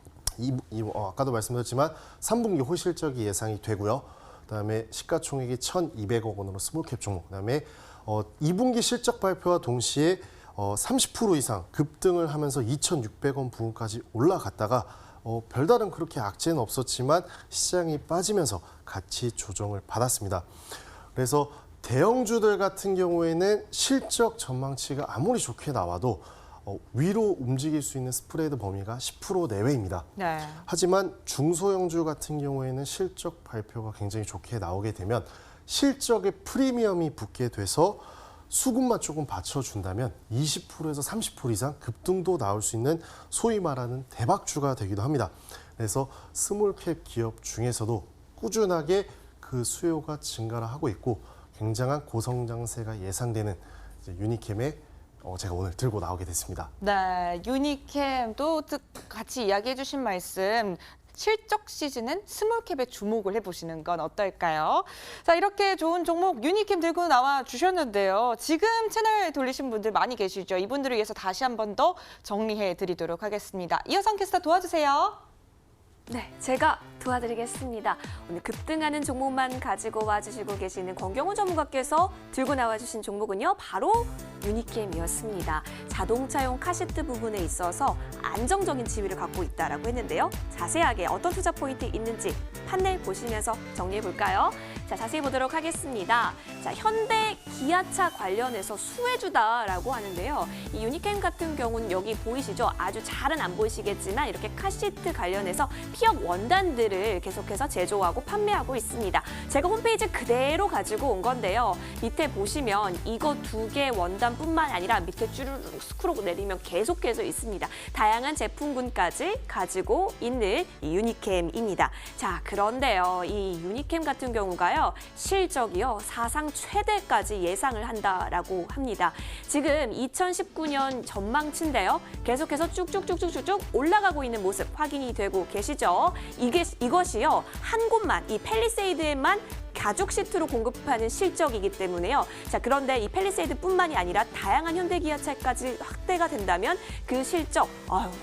아까도 말씀드렸지만 3분기 호실적이 예상이 되고요. 그다음에 시가총액이 1,200억 원으로 스몰캡 종목. 그다음에 2분기 실적 발표와 동시에 30% 이상 급등을 하면서 2,600원 부근까지 올라갔다가 별다른 그렇게 악재는 없었지만 시장이 빠지면서 같이 조정을 받았습니다. 그래서 대형주들 같은 경우에는 실적 전망치가 아무리 좋게 나와도 위로 움직일 수 있는 스프레드 범위가 10% 내외입니다. 네. 하지만 중소형주 같은 경우에는 실적 발표가 굉장히 좋게 나오게 되면 실적에 프리미엄이 붙게 돼서 수급만 조금 받쳐준다면 20%에서 30% 이상 급등도 나올 수 있는 소위 말하는 대박주가 되기도 합니다. 그래서 스몰캡 기업 중에서도 꾸준하게 그 수요가 증가를 하고 있고 굉장한 고성장세가 예상되는 이제 유니캠의 제가 오늘 들고 나오게 됐습니다. 네, 유니캠도 같이 이야기해 주신 말씀 실적 시즌은 스몰캡에 주목을 해보시는 건 어떨까요? 자, 이렇게 좋은 종목 유니캠 들고 나와 주셨는데요. 지금 채널 돌리신 분들 많이 계시죠? 이분들을 위해서 다시 한 번 더 정리해 드리도록 하겠습니다. 이어선 캐스터 도와주세요. 네, 제가 도와드리겠습니다. 오늘 급등하는 종목만 가지고 와주시고 계시는 권경훈 전문가께서 들고 나와주신 종목은요, 바로 유니캠이었습니다. 자동차용 카시트 부분에 있어서 안정적인 지위를 갖고 있다라고 했는데요. 자세하게 어떤 투자 포인트 있는지 판넬 보시면서 정리해 볼까요? 자, 자세히 보도록 하겠습니다. 자, 현대 기아차 관련해서 수혜주다라고 하는데요. 이 유니캠 같은 경우는 여기 보이시죠? 아주 잘은 안 보이시겠지만 이렇게 카시트 관련해서 피혁 원단들을 계속해서 제조하고 판매하고 있습니다. 제가 홈페이지 그대로 가지고 온 건데요. 밑에 보시면 이거 2개 원단뿐만 아니라 밑에 쭈르륵 스크롤 내리면 계속해서 있습니다. 다양한 제품군까지 가지고 있는 이 유니캠입니다. 자, 그런데요. 이 유니캠 같은 경우가요. 실적이요. 사상 최대까지 예상을 한다라고 합니다. 지금 2019년 전망치인데요. 계속해서 쭉쭉쭉쭉쭉 올라가고 있는 모습 확인이 되고 계시죠? 이것이요. 한 곳만, 이 팰리세이드에만 가죽 시트로 공급하는 실적이기 때문에요. 자, 그런데 이 팰리세이드뿐만이 아니라 다양한 현대기아차까지 확대가 된다면 그 실적,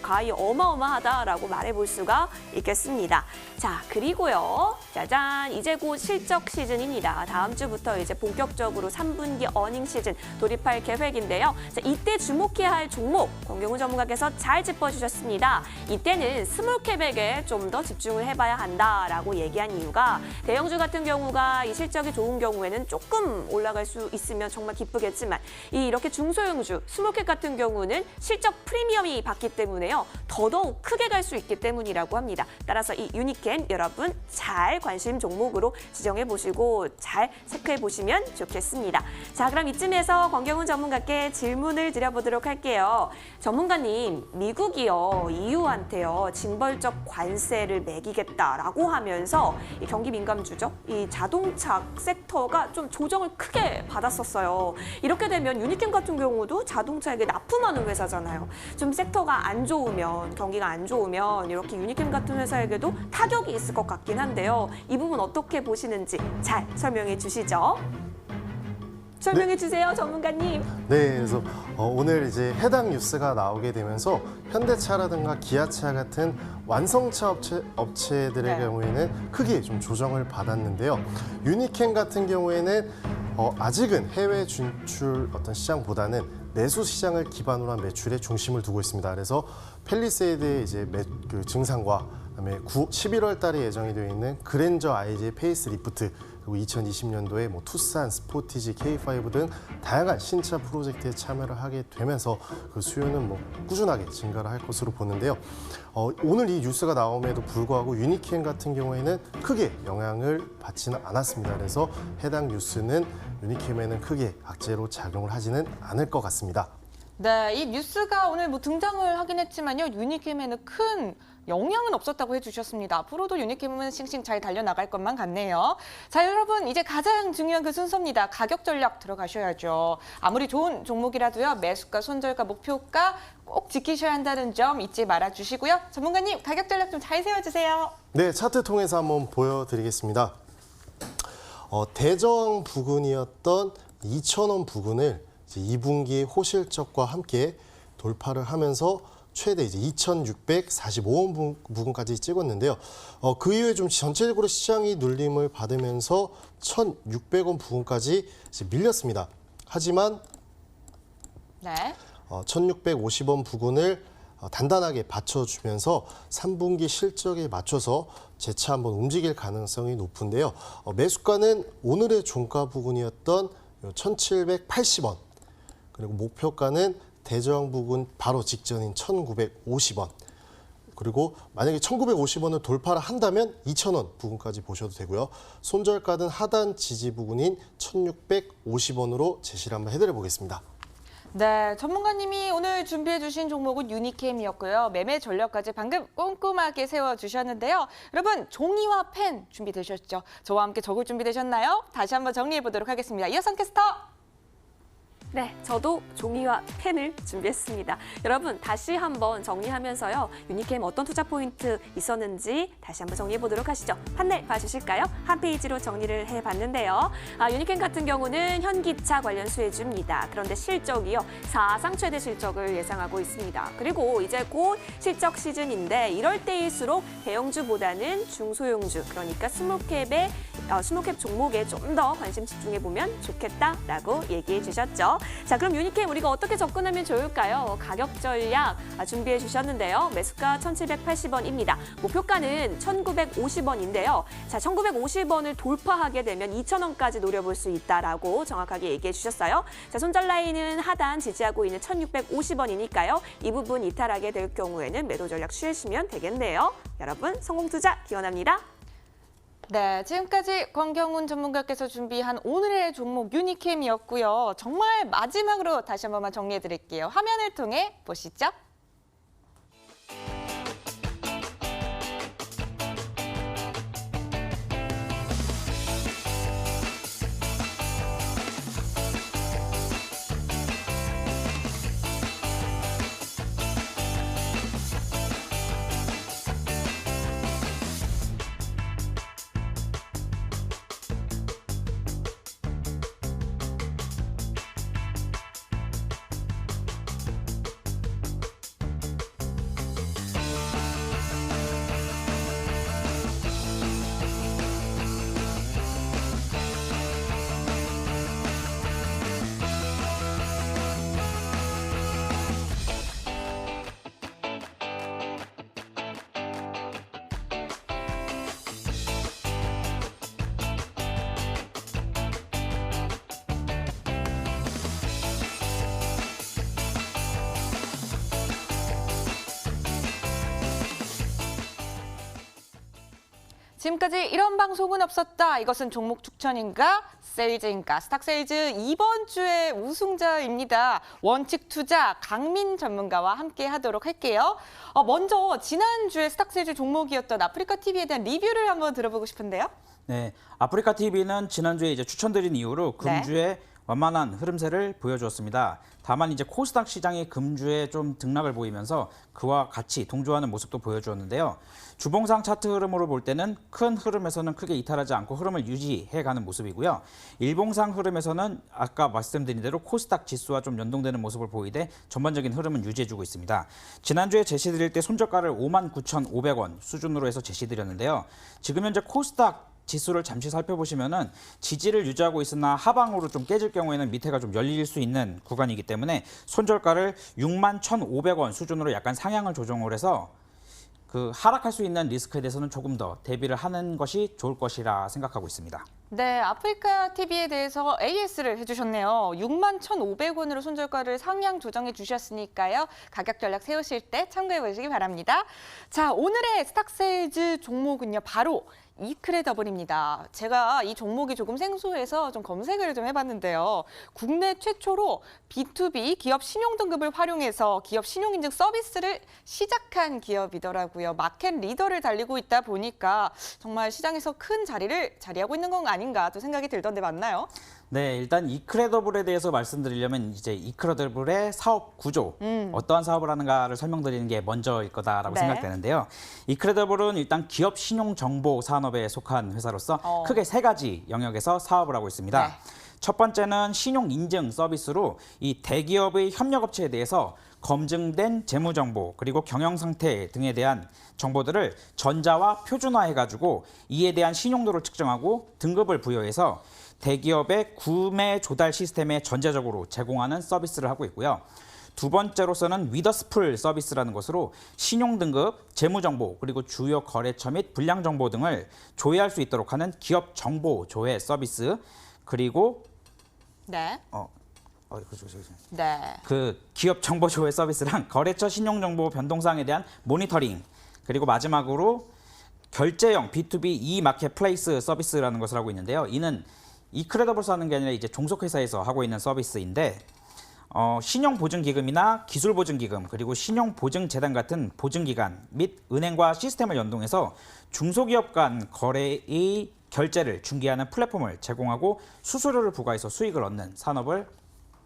가히 어마어마하다라고 말해볼 수가 있겠습니다. 자, 그리고요. 짜잔, 이제 곧 실적 시즌입니다. 다음 주부터 이제 본격적으로 3분기 어닝 시즌 돌입할 계획인데요. 자, 이때 주목해야 할 종목, 권경훈 전문가께서 잘 짚어주셨습니다. 이때는 스몰캡에게 좀 더 집중을 해봐야 한다라고 얘기한 이유가 대형주 같은 경우가 이 실적이 좋은 경우에는 조금 올라갈 수 있으면 정말 기쁘겠지만 이렇게 중소형주, 스몰캡 같은 경우는 실적 프리미엄이 받기 때문에요. 더더욱 크게 갈 수 있기 때문이라고 합니다. 따라서 이 유니캠 여러분 잘 관심 종목으로 지정해 보시고 잘 체크해 보시면 좋겠습니다. 자, 그럼 이쯤에서 권경훈 전문가께 질문을 드려보도록 할게요. 전문가님, 미국이요, EU한테요, 징벌적 관세를 매기겠다라고 하면서 이 경기 민감주죠. 이 자동차 섹터가 좀 조정을 크게 받았었어요. 이렇게 되면 유니캠 같은 경우도 자동차에게 납품하는 회사잖아요. 좀 섹터가 안 좋으면, 경기가 안 좋으면 이렇게 유니캠 같은 회사에게도 타격이 있을 것 같긴 한데요. 이 부분 어떻게 보시는지 잘 설명해 주시죠. 설명해 주세요, 전문가님. 네, 그래서 오늘 이제 해당 뉴스가 나오게 되면서 현대차라든가 기아차 같은 완성차 업체들의 네. 경우에는 크게 좀 조정을 받았는데요. 유니캠 같은 경우에는 아직은 해외 진출 어떤 시장보다는 내수 시장을 기반으로 한 매출에 중심을 두고 있습니다. 그래서 팰리세이드의 이제 그 증상과 그다음에 11월 달에 예정이 되어 있는 그랜저 IJ 페이스 리프트 그리고 2020년도에 뭐 투싼, 스포티지, K5 등 다양한 신차 프로젝트에 참여를 하게 되면서 그 수요는 뭐 꾸준하게 증가를 할 것으로 보는데요. 오늘 이 뉴스가 나옴에도 불구하고 유니캠 같은 경우에는 크게 영향을 받지는 않았습니다. 그래서 해당 뉴스는 유니캠에는 크게 악재로 작용을 하지는 않을 것 같습니다. 네, 이 뉴스가 오늘 뭐 등장을 하긴 했지만요. 유니캠에는 큰 영향은 없었다고 해주셨습니다. 앞으로도 유니캠은 싱싱 잘 달려나갈 것만 같네요. 자, 여러분 이제 가장 중요한 그 순서입니다. 가격 전략 들어가셔야죠. 아무리 좋은 종목이라도요. 매수가, 손절가, 목표가 꼭 지키셔야 한다는 점 잊지 말아주시고요. 전문가님 가격 전략 좀 잘 세워주세요. 네, 차트 통해서 한번 보여드리겠습니다. 대저항 부근이었던 2,000원 부근을 이제 2분기 호실적과 함께 돌파를 하면서 최대 이제 2,645원 부근까지 찍었는데요. 그 이후에 좀 전체적으로 시장이 눌림을 받으면서 1,600원 부근까지 이제 밀렸습니다. 하지만 네. 1,650원 부근을 단단하게 받쳐주면서 3분기 실적에 맞춰서 재차 한번 움직일 가능성이 높은데요. 매수가는 오늘의 종가 부근이었던 1,780원 그리고 목표가는 대저항 부근 바로 직전인 1,950원 그리고 만약에 1,950원을 돌파를 한다면 2,000원 부근까지 보셔도 되고요. 손절가는 하단 지지 부근인 1,650원으로 제시를 한번 해드려 보겠습니다. 네, 전문가님이 오늘 준비해 주신 종목은 유니캠이었고요. 매매 전략까지 방금 꼼꼼하게 세워주셨는데요. 여러분, 종이와 펜 준비되셨죠? 저와 함께 적을 준비되셨나요? 다시 한번 정리해 보도록 하겠습니다. 이어선 캐스터. 네, 저도 종이와 펜을 준비했습니다. 여러분, 다시 한번 정리하면서요. 유니캠 어떤 투자 포인트 있었는지 다시 한번 정리해 보도록 하시죠. 판넬 봐주실까요? 한 페이지로 정리를 해봤는데요. 유니캠 같은 경우는 현기차 관련 수혜주입니다. 그런데 실적이요. 사상 최대 실적을 예상하고 있습니다. 그리고 이제 곧 실적 시즌인데 이럴 때일수록 대형주보다는 중소형주, 그러니까 스몰캡 종목에 좀 더 관심 집중해 보면 좋겠다라고 얘기해 주셨죠. 자, 그럼 유니캠 우리가 어떻게 접근하면 좋을까요? 가격 전략 준비해 주셨는데요. 매수가 1,780원입니다. 목표가는 1,950원인데요. 자, 1,950원을 돌파하게 되면 2,000원까지 노려볼 수 있다라고 정확하게 얘기해 주셨어요. 자, 손절 라인은 하단 지지하고 있는 1,650원이니까요. 이 부분 이탈하게 될 경우에는 매도 전략 취하시면 되겠네요. 여러분, 성공 투자 기원합니다. 네, 지금까지 권경훈 전문가께서 준비한 오늘의 종목 유니캠이었고요. 정말 마지막으로 다시 한 번만 정리해 드릴게요. 화면을 통해 보시죠. 지금까지 이런 방송은 없었다. 이것은 종목 추천인가? 세일즈인가? 스탁세일즈 이번 주의 우승자입니다. 원칙 투자 강민 전문가와 함께 하도록 할게요. 먼저 지난주에 스탁세일즈 종목이었던 아프리카TV에 대한 리뷰를 한번 들어보고 싶은데요. 네, 아프리카TV는 지난주에 이제 추천드린 이후로 금주에 완만한 흐름세를 보여주었습니다. 다만 이제 코스닥 시장이 금주에 좀 등락을 보이면서 그와 같이 동조하는 모습도 보여주었는데요. 주봉상 차트 흐름으로 볼 때는 큰 흐름에서는 크게 이탈하지 않고 흐름을 유지해가는 모습이고요. 일봉상 흐름에서는 아까 말씀드린 대로 코스닥 지수와 좀 연동되는 모습을 보이되 전반적인 흐름은 유지해주고 있습니다. 지난주에 제시드릴 때 손절가를 59,500원 수준으로 해서 제시드렸는데요. 지금 현재 코스닥 지수를 잠시 살펴보시면은 지지를 유지하고 있으나 하방으로 좀 깨질 경우에는 밑에가 좀 열릴 수 있는 구간이기 때문에 손절가를 61,500원 수준으로 약간 상향을 조정을 해서 그 하락할 수 있는 리스크에 대해서는 조금 더 대비를 하는 것이 좋을 것이라 생각하고 있습니다. 네, 아프리카TV에 대해서 AS를 해주셨네요. 61,500원으로 손절가를 상향 조정해 주셨으니까요. 가격 전략 세우실 때 참고해 보시기 바랍니다. 자, 오늘의 스탁세일즈 종목은요. 바로 이크레더블입니다. 제가 이 종목이 조금 생소해서 좀 검색을 좀 해봤는데요. 국내 최초로 B2B 기업 신용등급을 활용해서 기업 신용인증 서비스를 시작한 기업이더라고요. 마켓 리더를 달리고 있다 보니까 정말 시장에서 큰 자리를 자리하고 있는 건 아닌가 또 생각이 들던데 맞나요? 네, 일단 이크레더블에 대해서 말씀드리려면 이제 이크레더블의 사업 구조, 어떠한 사업을 하는가를 설명드리는 게 먼저일 거다라고 네. 생각되는데요. 이크레더블은 일단 기업 신용 정보 산업에 속한 회사로서 크게 세 가지 영역에서 사업을 하고 있습니다. 네. 첫 번째는 신용 인증 서비스로 이 대기업의 협력업체에 대해서 검증된 재무 정보 그리고 경영 상태 등에 대한 정보들을 전자와 표준화해가지고 이에 대한 신용도를 측정하고 등급을 부여해서 대기업의 구매 조달 시스템에 전자적으로 제공하는 서비스를 하고 있고요. 두 번째로서는 위더스풀 서비스라는 것으로 신용등급, 재무정보, 그리고 주요 거래처 및 불량정보 등을 조회할 수 있도록 하는 기업 정보 조회 서비스, 그리고 네. 네. 그 기업 정보 조회 서비스랑 거래처 신용정보 변동사항에 대한 모니터링, 그리고 마지막으로 결제형 B2B E-마켓플레이스 서비스라는 것을 하고 있는데요. 이는 이크레더블에서 하는 게 아니라 이제 종속회사에서 하고 있는 서비스인데 신용보증기금이나 기술보증기금 그리고 신용보증재단 같은 보증기관 및 은행과 시스템을 연동해서 중소기업 간 거래의 결제를 중개하는 플랫폼을 제공하고 수수료를 부과해서 수익을 얻는 산업을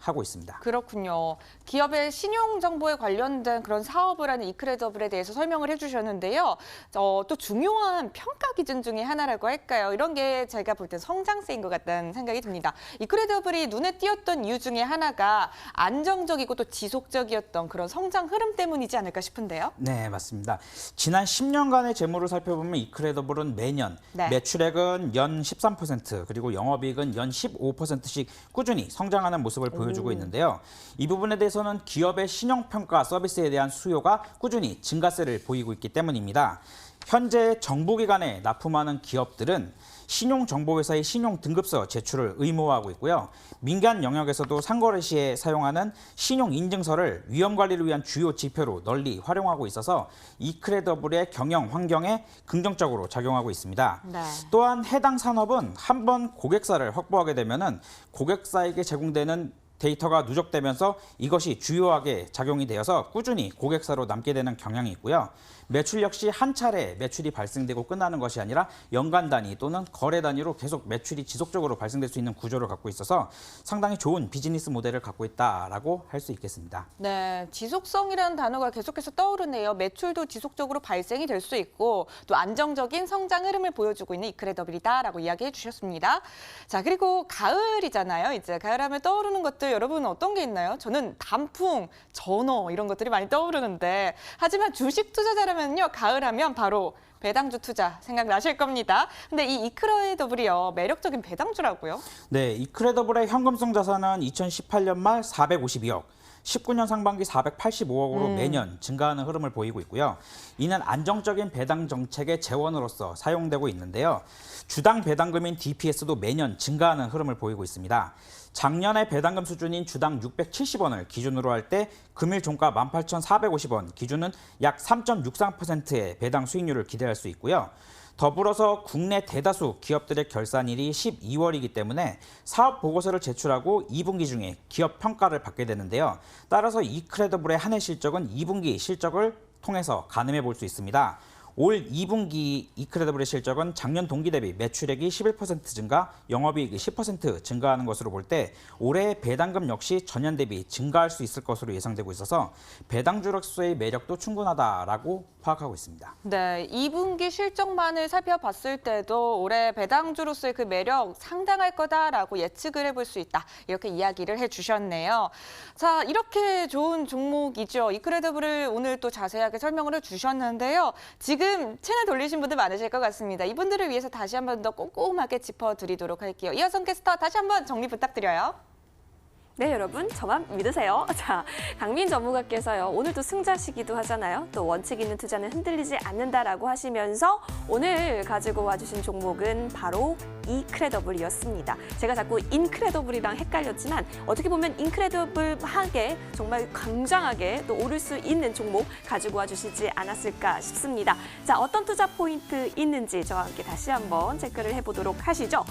하고 있습니다. 그렇군요. 기업의 신용 정보에 관련된 그런 사업을 하는 이크레더블에 대해서 설명을 해주셨는데요. 또 중요한 평가 기준 중에 하나라고 할까요? 이런 게 제가 볼 때 성장세인 것 같다는 생각이 듭니다. 이크레더블이 눈에 띄었던 이유 중에 하나가 안정적이고 또 지속적이었던 그런 성장 흐름 때문이지 않을까 싶은데요. 네, 맞습니다. 지난 10년간의 재무를 살펴보면 이크레더블은 매년 네. 매출액은 연 13% 그리고 영업이익은 연 15%씩 꾸준히 성장하는 모습을 보여주고 있는데요. 이 부분에 대해서는 기업의 신용평가 서비스에 대한 수요가 꾸준히 증가세를 보이고 있기 때문입니다. 현재 정부기관에 납품하는 기업들은 신용정보회사의 신용등급서 제출을 의무화하고 있고요. 민간 영역에서도 상거래 시에 사용하는 신용인증서를 위험관리를 위한 주요 지표로 널리 활용하고 있어서 이크레더블의 경영 환경에 긍정적으로 작용하고 있습니다. 네. 또한 해당 산업은 한번 고객사를 확보하게 되면은 고객사에게 제공되는 데이터가 누적되면서 이것이 주요하게 작용이 되어서 꾸준히 고객사로 남게 되는 경향이 있고요. 매출 역시 한 차례 매출이 발생되고 끝나는 것이 아니라 연간 단위 또는 거래 단위로 계속 매출이 지속적으로 발생될 수 있는 구조를 갖고 있어서 상당히 좋은 비즈니스 모델을 갖고 있다라고 할 수 있겠습니다. 네, 지속성이라는 단어가 계속해서 떠오르네요. 매출도 지속적으로 발생이 될 수 있고 또 안정적인 성장 흐름을 보여주고 있는 이크레더블이다라고 이야기해 주셨습니다. 자, 그리고 가을이잖아요. 이제 가을하면 떠오르는 것들 여러분은 어떤 게 있나요? 저는 단풍, 전어 이런 것들이 많이 떠오르는데 하지만 주식 투자자라면요. 가을하면 바로 배당주 투자 생각나실 겁니다. 근데 이 이크레더블이요. 매력적인 배당주라고요? 네, 이크레더블의 현금성 자산은 2018년 말 452억, 19년 상반기 485억으로 매년 증가하는 흐름을 보이고 있고요. 이는 안정적인 배당 정책의 재원으로서 사용되고 있는데요. 주당 배당금인 DPS도 매년 증가하는 흐름을 보이고 있습니다. 작년의 배당금 수준인 주당 670원을 기준으로 할 때 금일 종가 18,450원, 기준은 약 3.63%의 배당 수익률을 기대할 수 있고요. 더불어서 국내 대다수 기업들의 결산일이 12월이기 때문에 사업 보고서를 제출하고 2분기 중에 기업 평가를 받게 되는데요. 따라서 이크레더블의 한 해 실적은 2분기 실적을 통해서 가늠해 볼 수 있습니다. 올 2분기 이크레더블의 실적은 작년 동기 대비 매출액이 11% 증가, 영업이익이 10% 증가하는 것으로 볼 때 올해 배당금 역시 전년 대비 증가할 수 있을 것으로 예상되고 있어서 배당주로서의 매력도 충분하다라고 파악하고 있습니다. 네, 2분기 실적만을 살펴봤을 때도 올해 배당주로서의 그 매력 상당할 거다라고 예측을 해볼 수 있다. 이렇게 이야기를 해주셨네요. 자, 이렇게 좋은 종목이죠. 이크레더블을 오늘 또 자세하게 설명을 해주셨는데요. 지금 채널 돌리신 분들 많으실 것 같습니다. 이분들을 위해서 다시 한 번 더 꼼꼼하게 짚어드리도록 할게요. 이하성 캐스터 다시 한번 정리 부탁드려요. 네, 여러분 저만 믿으세요. 자, 강민 전무가께서요. 오늘도 승자시기도 하잖아요. 또 원칙 있는 투자는 흔들리지 않는다라고 하시면서 오늘 가지고 와주신 종목은 바로 이크레더블이었습니다. 제가 자꾸 인크레더블이랑 헷갈렸지만 어떻게 보면 인크레더블하게 정말 굉장하게 또 오를 수 있는 종목 가지고 와주시지 않았을까 싶습니다. 자, 어떤 투자 포인트 있는지 저와 함께 다시 한번 체크를 해보도록 하시죠.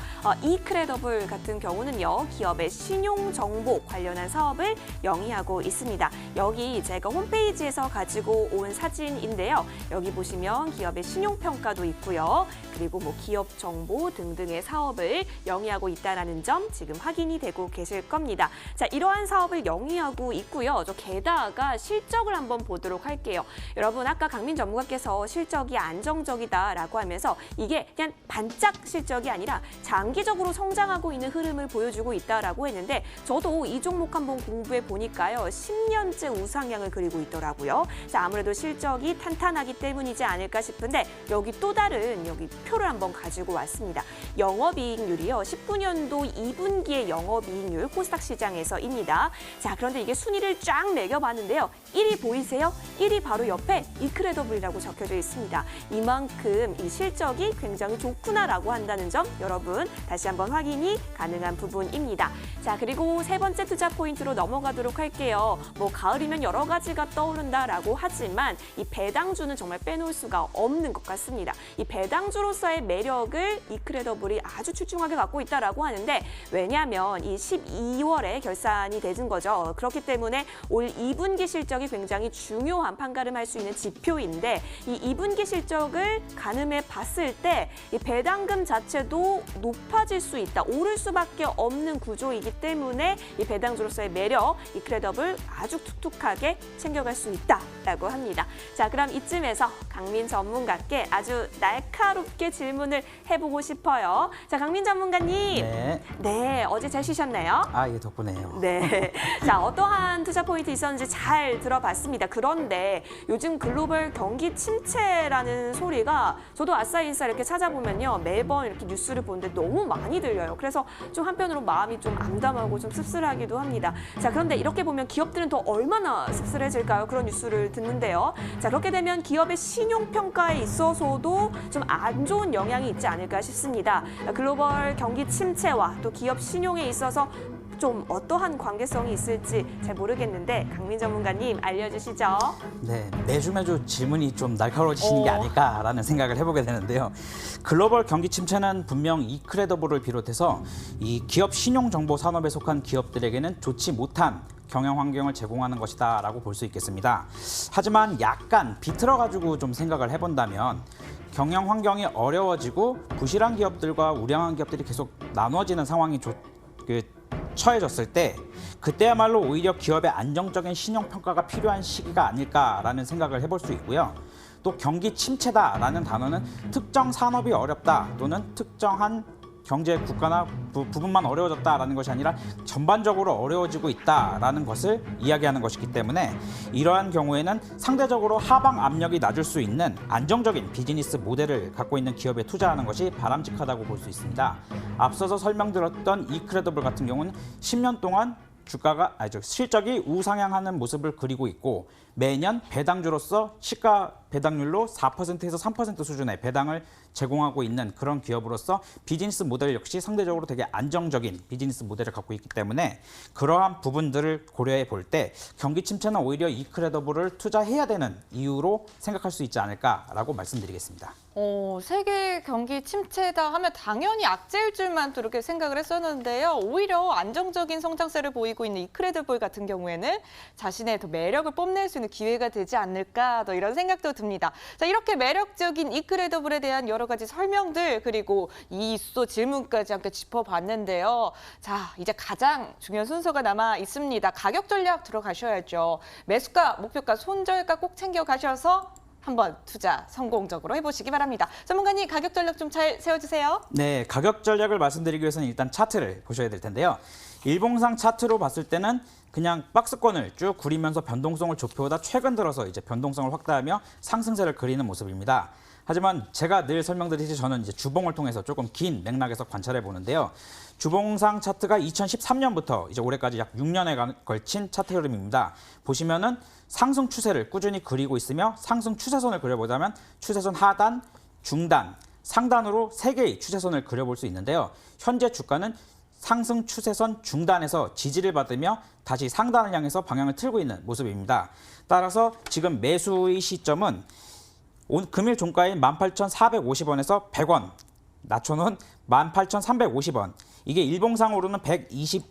이크레더블 같은 경우는요. 기업의 신용 정보 관련한 사업을 영위하고 있습니다. 여기 제가 홈페이지에서 가지고 온 사진인데요. 여기 보시면 기업의 신용평가도 있고요. 그리고 뭐 기업 정보 등등의 사업을 영위하고 있다는 점 지금 확인이 되고 계실 겁니다. 자, 이러한 사업을 영위하고 있고요. 저 게다가 실적을 한번 보도록 할게요. 여러분 아까 강민 전무가께서 실적이 안정적이다라고 하면서 이게 그냥 반짝 실적이 아니라 장기적으로 성장하고 있는 흐름을 보여주고 있다라고 했는데 저도 이 종목 한번 공부해 보니까요. 10년째 우상향을 그리고 있더라고요. 자, 아무래도 실적이 탄탄하기 때문이지 않을까 싶은데 여기 또 다른 여기 표를 한번 가지고 왔습니다. 영업이익률이요. 19년도 2분기의 영업이익률 코스닥 시장에서입니다. 자, 그런데 이게 순위를 쫙 매겨봤는데요. 1위 보이세요? 1위 바로 옆에 이크레더블이라고 적혀져 있습니다. 이만큼 이 실적이 굉장히 좋구나라고 한다는 점 여러분 다시 한번 확인이 가능한 부분입니다. 자, 그리고 세 번째 투자 포인트로 넘어가도록 할게요. 뭐 가을이면 여러 가지가 떠오른다라고 하지만 이 배당주는 정말 빼놓을 수가 없는 것 같습니다. 이 배당주로서의 매력을 이크레더블이 아주 출중하게 갖고 있다라고 하는데 왜냐하면 이 12월에 결산이 되는 거죠. 그렇기 때문에 올 2분기 실적이 굉장히 중요한 판가름할 수 있는 지표인데 이 2분기 실적을 가늠해 봤을 때 이 배당금 자체도 높아질 수 있다, 오를 수밖에 없는 구조이기 때문에 이 배당주로서의 매력, 이크레더블 아주 툭툭하게 챙겨갈 수 있다라고 합니다. 자, 그럼 이쯤에서 강민 전문가께 아주 날카롭게 질문을 해보고 싶어요. 자, 강민 전문가님. 네. 네, 어제 잘 쉬셨나요? 아, 예, 덕분에요. 네. 자, 어떠한 투자 포인트 있었는지 잘 들어봤습니다. 그런데 요즘 글로벌 경기 침체라는 소리가 저도 아싸인싸 이렇게 찾아보면요. 매번 이렇게 뉴스를 보는데 너무 많이 들려요. 그래서 좀 한편으로 마음이 좀 암담하고 좀 씁쓸하기도 합니다. 자, 그런데 이렇게 보면 기업들은 더 얼마나 씁쓸해질까요? 그런 뉴스를 듣는데요. 자, 그렇게 되면 기업의 신용평가에 있어서도 좀 안 좋은 영향이 있지 않을까 싶습니다. 글로벌 경기 침체와 또 기업 신용에 있어서 좀 어떠한 관계성이 있을지 잘 모르겠는데 강민 전문가님 알려주시죠. 네, 매주 질문이 좀 날카로워지시는 게 아닐까라는 생각을 해보게 되는데요. 글로벌 경기 침체는 분명 이크레더블을 비롯해서 이 기업 신용 정보 산업에 속한 기업들에게는 좋지 못한 경영 환경을 제공하는 것이다라고 볼 수 있겠습니다. 하지만 약간 비틀어가지고 좀 생각을 해본다면 경영 환경이 어려워지고 부실한 기업들과 우량한 기업들이 계속 나눠지는 상황이 처해졌을 때 그때야말로 오히려 기업의 안정적인 신용평가가 필요한 시기가 아닐까라는 생각을 해볼 수 있고요. 또 경기 침체다라는 단어는 특정 산업이 어렵다 또는 특정한 경제 국가나 부분만 어려워졌다라는 것이 아니라 전반적으로 어려워지고 있다라는 것을 이야기하는 것이기 때문에 이러한 경우에는 상대적으로 하방 압력이 낮을 수 있는 안정적인 비즈니스 모델을 갖고 있는 기업에 투자하는 것이 바람직하다고 볼 수 있습니다. 앞서서 설명드렸던 이크레더블 같은 경우는 10년 동안 실적이 우상향하는 모습을 그리고 있고 매년 배당주로서 시가 배당률로 4%에서 3% 수준의 배당을 제공하고 있는 그런 기업으로서 비즈니스 모델 역시 상대적으로 되게 안정적인 비즈니스 모델을 갖고 있기 때문에 그러한 부분들을 고려해 볼 때 경기 침체는 오히려 이크레더블을 투자해야 되는 이유로 생각할 수 있지 않을까라고 말씀드리겠습니다. 세계 경기 침체다 하면 당연히 악재일 줄만 또 이렇게 생각을 했었는데요. 오히려 안정적인 성장세를 보이고 있는 이크레더블 같은 경우에는 자신의 더 매력을 뽐낼 수 있는 기회가 되지 않을까 더 이런 생각도 듭니다. 자, 이렇게 매력적인 이크레더블에 대한 여러 가지 설명들 그리고 이수 질문까지 함께 짚어봤는데요. 자, 이제 가장 중요한 순서가 남아 있습니다. 가격 전략 들어가셔야죠. 매수가, 목표가, 손절가 꼭 챙겨가셔서 한번 투자 성공적으로 해보시기 바랍니다. 전문가님, 가격 전략 좀 잘 세워주세요. 네, 가격 전략을 말씀드리기 위해서는 일단 차트를 보셔야 될 텐데요. 일봉상 차트로 봤을 때는 그냥 박스권을 쭉 그리면서 변동성을 좁혀오다 최근 들어서 이제 변동성을 확대하며 상승세를 그리는 모습입니다. 하지만 제가 늘 설명드리듯이 저는 이제 주봉을 통해서 조금 긴 맥락에서 관찰해 보는데요. 주봉상 차트가 2013년부터 이제 올해까지 약 6년에 걸친 차트 흐름입니다. 보시면은 상승 추세를 꾸준히 그리고 있으며 상승 추세선을 그려보자면 추세선 하단, 중단, 상단으로 3개의 추세선을 그려볼 수 있는데요. 현재 주가는 상승 추세선 중단에서 지지를 받으며 다시 상단을 향해서 방향을 틀고 있는 모습입니다. 따라서 지금 매수의 시점은 금일 종가인 18,450원에서 100원 낮춰놓은 18,350원. 이게 일봉상으로는 121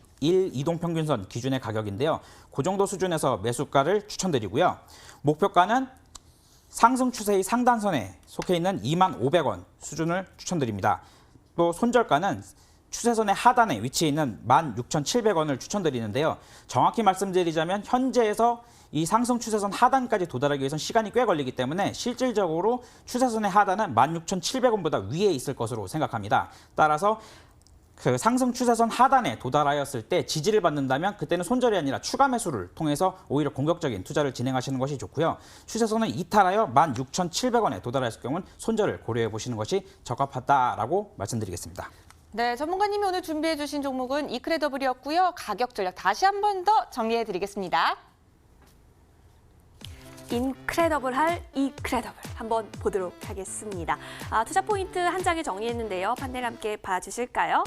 이동평균선 기준의 가격인데요. 그 정도 수준에서 매수가를 추천드리고요. 목표가는 상승 추세의 상단선에 속해 있는 25,500원 수준을 추천드립니다. 또 손절가는 추세선의 하단에 위치해 있는 16,700원을 추천드리는데요. 정확히 말씀드리자면 현재에서 이 상승 추세선 하단까지 도달하기 위해서는 시간이 꽤 걸리기 때문에 실질적으로 추세선의 하단은 16,700원보다 위에 있을 것으로 생각합니다. 따라서 그 상승 추세선 하단에 도달하였을 때 지지를 받는다면 그때는 손절이 아니라 추가 매수를 통해서 오히려 공격적인 투자를 진행하시는 것이 좋고요. 추세선을 이탈하여 16,700원에 도달했을 경우는 손절을 고려해 보시는 것이 적합하다라고 말씀드리겠습니다. 네, 전문가님이 오늘 준비해 주신 종목은 이크레더블이었고요. 가격 전략 다시 한 번 더 정리해 드리겠습니다. 인크레더블할 이크레더블 한번 보도록 하겠습니다. 투자 포인트 한 장에 정리했는데요. 판넬 함께 봐주실까요?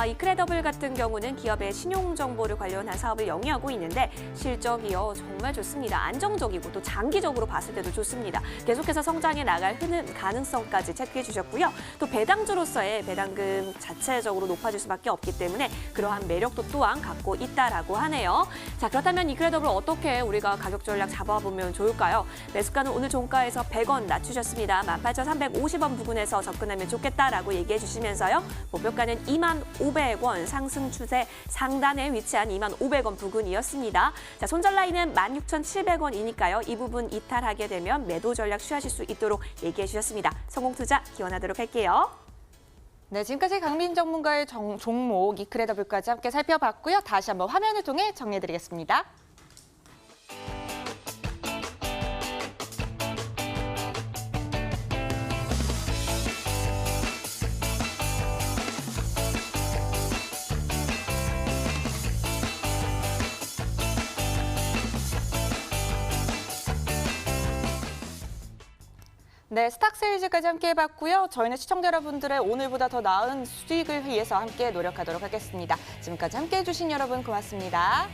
이크레더블 같은 경우는 기업의 신용 정보를 관련한 사업을 영위하고 있는데 실적이요 정말 좋습니다. 안정적이고 또 장기적으로 봤을 때도 좋습니다. 계속해서 성장해 나갈 가능성까지 체크해 주셨고요. 또 배당주로서의 배당금 자체적으로 높아질 수밖에 없기 때문에 그러한 매력도 또한 갖고 있다라고 하네요. 자, 그렇다면 이크레더블 어떻게 우리가 가격 전략 잡아보면 좋을까요? 주가요. 매수가는 오늘 종가에서 100원 낮추셨습니다. 18,350원 부근에서 접근하면 좋겠다라고 얘기해 주시면서요. 목표가는 25,500원 상승 추세 상단에 위치한 25,500원 부근이었습니다. 자, 손절 라인은 16,700원이니까요. 이 부분 이탈하게 되면 매도 전략 취하실 수 있도록 얘기해 주셨습니다. 성공투자 기원하도록 할게요. 네, 지금까지 강민 전문가의 종목 이크레더블까지 함께 살펴봤고요. 다시 한번 화면을 통해 정리해드리겠습니다. 네, 스탁세일즈까지 함께 해봤고요. 저희는 시청자 여러분들의 오늘보다 더 나은 수익을 위해서 함께 노력하도록 하겠습니다. 지금까지 함께 해주신 여러분 고맙습니다.